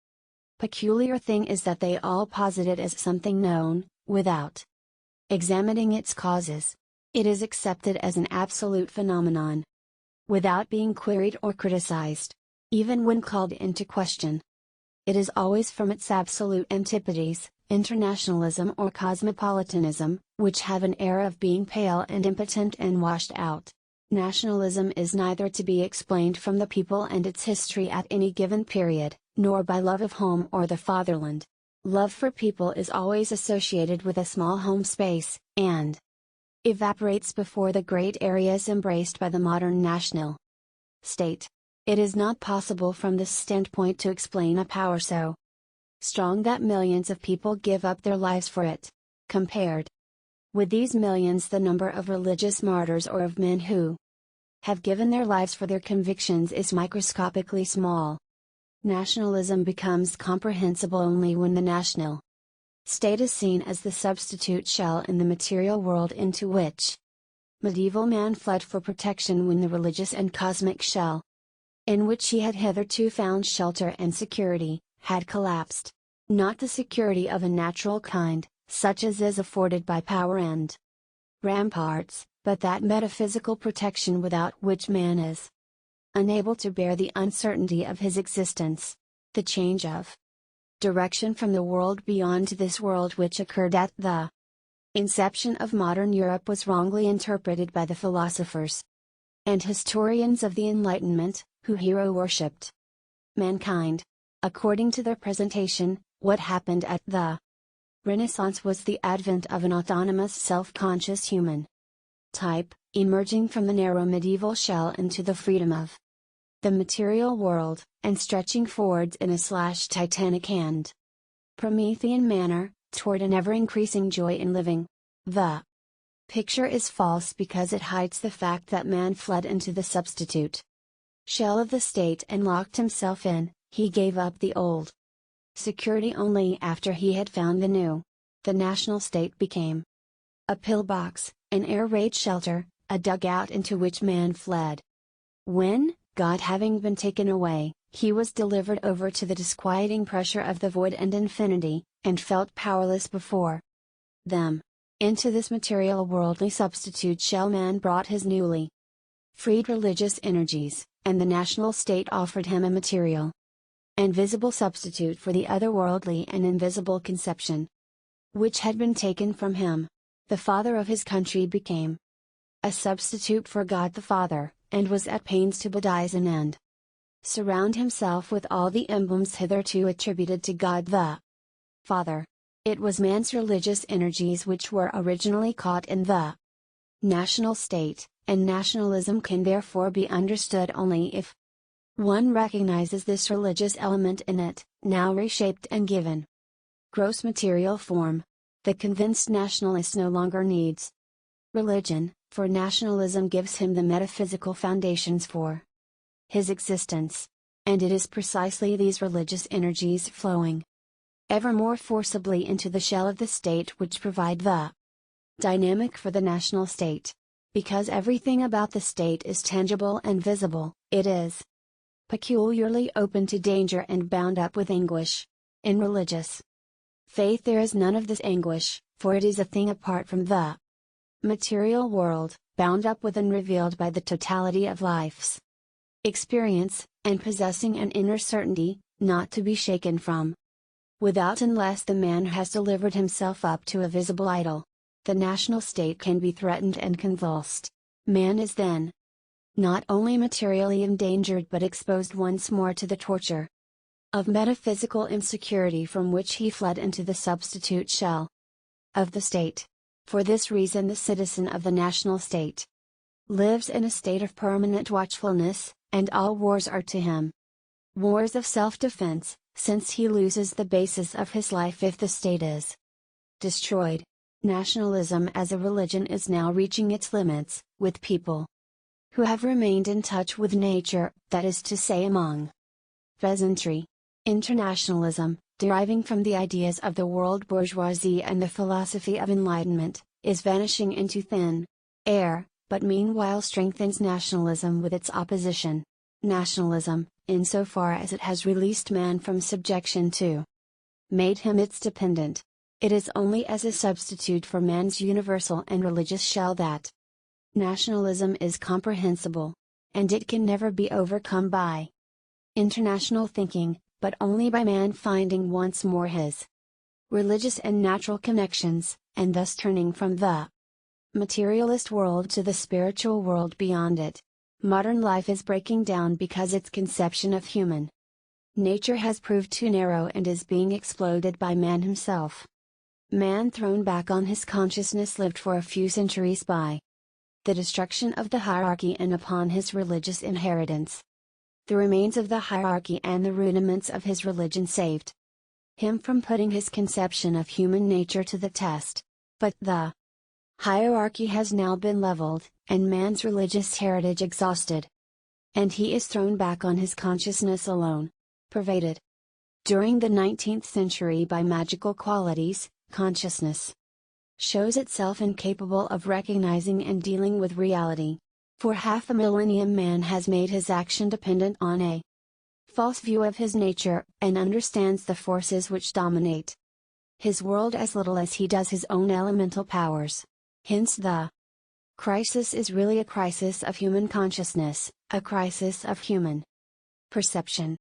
peculiar thing is that they all posit it as something known, without examining its causes. It is accepted as an absolute phenomenon, without being queried or criticized, even when called into question. It is always from its absolute antipodes, internationalism or cosmopolitanism, which have an air of being pale and impotent and washed out. Nationalism is neither to be explained from the people and its history at any given period, nor by love of home or the fatherland. Love for people is always associated with a small home space, and evaporates before the great areas embraced by the modern national state. It is not possible from this standpoint to explain a power so strong that millions of people give up their lives for it. Compared with these millions, the number of religious martyrs or of men who have given their lives for their convictions is microscopically small. Nationalism becomes comprehensible only when the national state is seen as the substitute shell in the material world into which medieval man fled for protection when the religious and cosmic shell, in which he had hitherto found shelter and security, had collapsed. Not the security of a natural kind, such as is afforded by power and ramparts, but that metaphysical protection without which man is unable to bear the uncertainty of his existence. The change of direction from the world beyond to this world which occurred at the inception of modern Europe was wrongly interpreted by the philosophers and historians of the Enlightenment, who hero worshipped mankind. According to their presentation, what happened at the Renaissance was the advent of an autonomous self-conscious human type, emerging from the narrow medieval shell into the freedom of the material world, and stretching forwards in a Titanic and Promethean manner, toward an ever-increasing joy in living. The picture is false because it hides the fact that man fled into the substitute shell of the state and locked himself in. He gave up the old security only after he had found the new. The national state became a pillbox, an air raid shelter, a dugout into which man fled. When, God having been taken away, he was delivered over to the disquieting pressure of the void and infinity, and felt powerless before them. Into this material worldly substitute shell man brought his newly freed religious energies, and the national state offered him a material and visible substitute for the otherworldly and invisible conception which had been taken from him. The father of his country became a substitute for God the Father, and was at pains to bedizen and surround himself with all the emblems hitherto attributed to God the Father. It was man's religious energies which were originally caught in the national state, and nationalism can therefore be understood only if one recognizes this religious element in it, now reshaped and given gross material form. The convinced nationalist no longer needs religion, for nationalism gives him the metaphysical foundations for his existence. And it is precisely these religious energies flowing ever more forcibly into the shell of the state which provide the dynamic for the national state. Because everything about the state is tangible and visible, it is peculiarly open to danger and bound up with anguish. In religious faith there is none of this anguish, for it is a thing apart from the material world, bound up with and revealed by the totality of life's experience, and possessing an inner certainty, not to be shaken from without unless the man has delivered himself up to a visible idol. The national state can be threatened and convulsed. Man is then not only materially endangered but exposed once more to the torture of metaphysical insecurity from which he fled into the substitute shell of the state. For this reason the citizen of the national state lives in a state of permanent watchfulness, and all wars are to him wars of self-defense, since he loses the basis of his life if the state is destroyed. Nationalism as a religion is now reaching its limits, with people who have remained in touch with nature, that is to say among peasantry. Internationalism, deriving from the ideas of the world bourgeoisie and the philosophy of enlightenment, is vanishing into thin air, but meanwhile strengthens nationalism with its opposition. Nationalism, insofar as it has released man from subjection to, made him its dependent. It is only as a substitute for man's universal and religious shell that nationalism is comprehensible, and it can never be overcome by international thinking, but only by man finding once more his religious and natural connections, and thus turning from the materialist world to the spiritual world beyond it. Modern life is breaking down because its conception of human nature has proved too narrow and is being exploded by man himself. Man thrown back on his consciousness lived for a few centuries by the destruction of the hierarchy and upon his religious inheritance. The remains of the hierarchy and the rudiments of his religion saved him from putting his conception of human nature to the test. But the hierarchy has now been leveled, and man's religious heritage exhausted. And he is thrown back on his consciousness alone, pervaded during the 19th century by magical qualities. Consciousness shows itself incapable of recognizing and dealing with reality. For half a millennium man has made his action dependent on a false view of his nature, and understands the forces which dominate his world as little as he does his own elemental powers. Hence the crisis is really a crisis of human consciousness, a crisis of human perception.